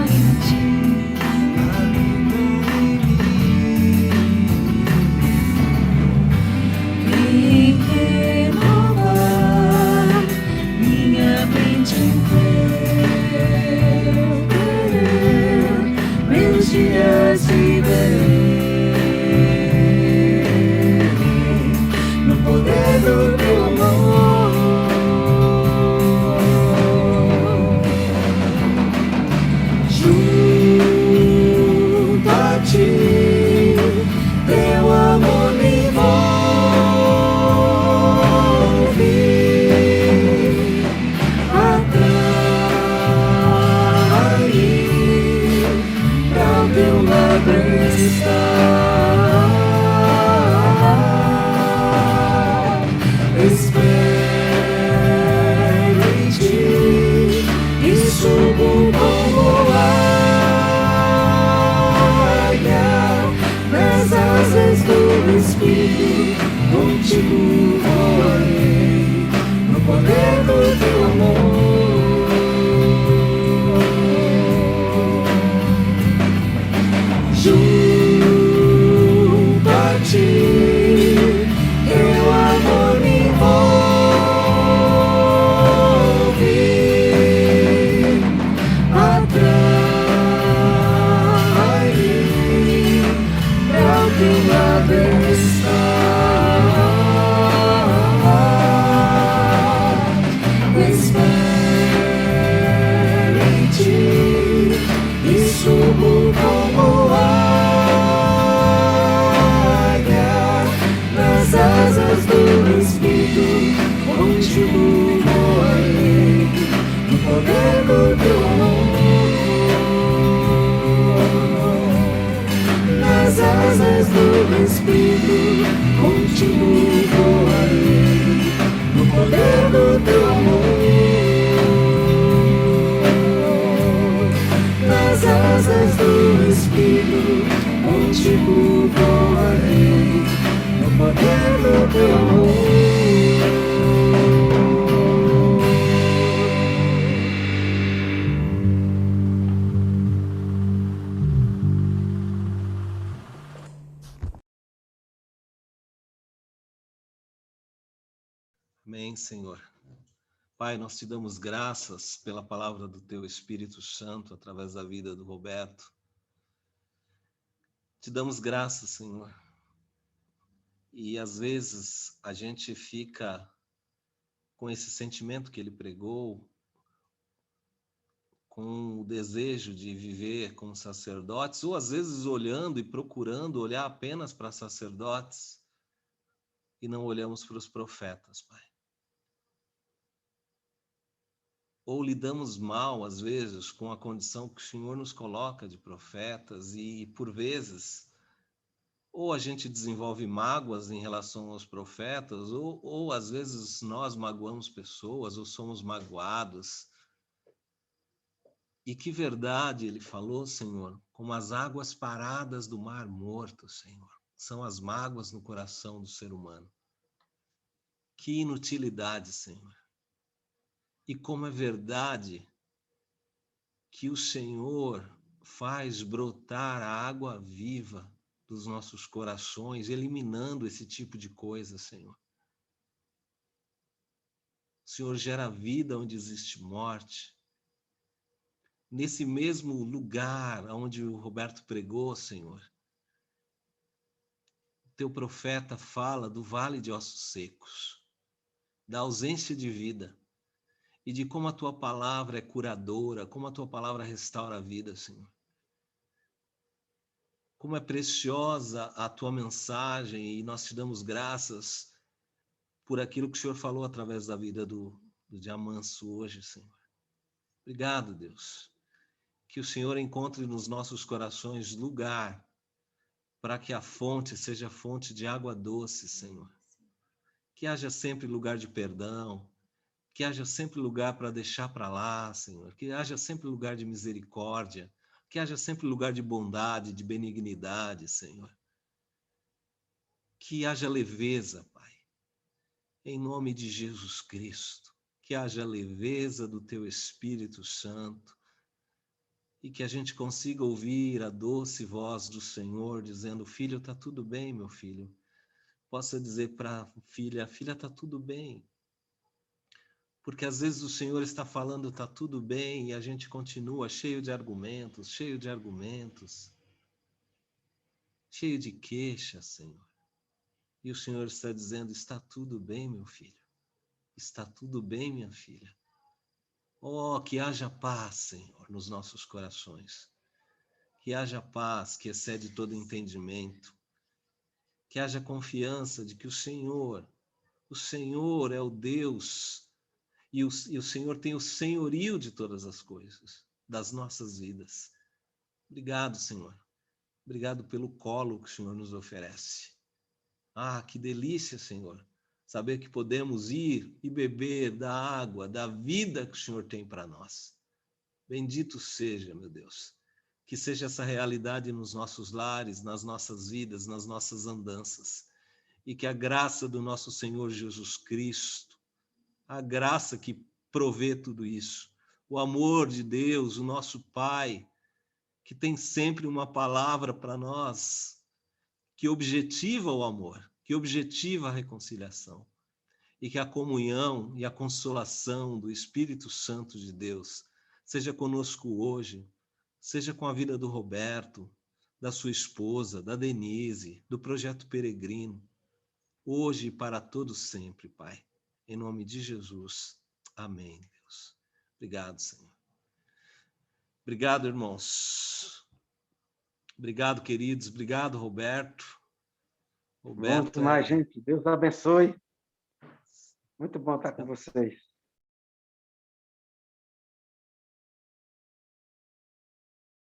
em ti, vem renovar minha mente inteira. Meus dias viverei no poder do teu amor. Junto a ti, teu amor me envolve, atrai-me pra o teu lado estar. Espero em ti e subo como águia nas asas do Espírito. Contigo voarei no poder do teu amor. Junto a ti, teu amor me envolve, atrai-me pra o teu lado estar. Espero em ti e subo como águia nas asas do Espírito. Contigo voarei no poder do teu amor. Nas asas do Espírito. Contigo voarei no poder do teu amor. Nas asas do Espírito, contigo voarei no poder do teu amor. Amém, Senhor. Pai, nós te damos graças pela palavra do teu Espírito Santo através da vida do Roberto. Te damos graças, Senhor. E às vezes a gente fica com esse sentimento que ele pregou, com o desejo de viver como sacerdotes, ou às vezes olhando e procurando olhar apenas para sacerdotes e não olhamos para os profetas, Pai. Ou lidamos mal, às vezes, com a condição que o Senhor nos coloca de profetas e, por vezes, ou a gente desenvolve mágoas em relação aos profetas, ou às vezes nós magoamos pessoas, ou somos magoados. E que verdade ele falou, Senhor, como as águas paradas do mar morto, Senhor. São as mágoas no coração do ser humano. Que inutilidade, Senhor. E como é verdade que o Senhor faz brotar a água viva dos nossos corações, eliminando esse tipo de coisa, Senhor. O Senhor gera vida onde existe morte. Nesse mesmo lugar onde o Roberto pregou, Senhor, o teu profeta fala do vale de ossos secos, da ausência de vida, e de como a tua palavra é curadora, como a tua palavra restaura a vida, Senhor. Como é preciosa a tua mensagem, e nós te damos graças por aquilo que o Senhor falou através da vida do Diamanso hoje, Senhor. Obrigado, Deus. Que o Senhor encontre nos nossos corações lugar para que a fonte seja fonte de água doce, Senhor. Que haja sempre lugar de perdão, que haja sempre lugar para deixar para lá, Senhor. Que haja sempre lugar de misericórdia, que haja sempre lugar de bondade, de benignidade, Senhor. Que haja leveza, Pai. Em nome de Jesus Cristo, que haja leveza do Teu Espírito Santo e que a gente consiga ouvir a doce voz do Senhor dizendo: filho, está tudo bem, meu filho. Possa dizer para a filha: filha, está tudo bem. Porque às vezes o Senhor está falando: está tudo bem, e a gente continua cheio de argumentos, cheio de queixas, Senhor. E o Senhor está dizendo: está tudo bem, meu filho. Está tudo bem, minha filha. Oh, que haja paz, Senhor, nos nossos corações. Que haja paz que excede todo entendimento. Que haja confiança de que o Senhor é o Deus, e o Senhor tem o senhorio de todas as coisas, das nossas vidas. Obrigado, Senhor. Obrigado pelo colo que o Senhor nos oferece. Ah, que delícia, Senhor. Saber que podemos ir e beber da água, da vida que o Senhor tem para nós. Bendito seja, meu Deus. Que seja essa realidade nos nossos lares, nas nossas vidas, nas nossas andanças. E que a graça do nosso Senhor Jesus Cristo, a graça que provê tudo isso, o amor de Deus, o nosso Pai, que tem sempre uma palavra para nós, que objetiva o amor, que objetiva a reconciliação, e que a comunhão e a consolação do Espírito Santo de Deus seja conosco hoje, seja com a vida do Roberto, da sua esposa, da Denise, do Projeto Peregrino, hoje e para todos sempre, Pai. Em nome de Jesus. Amém, Deus. Obrigado, Senhor. Obrigado, irmãos. Obrigado, queridos. Obrigado, Roberto. Bom demais, gente. Deus abençoe. Muito bom estar com vocês.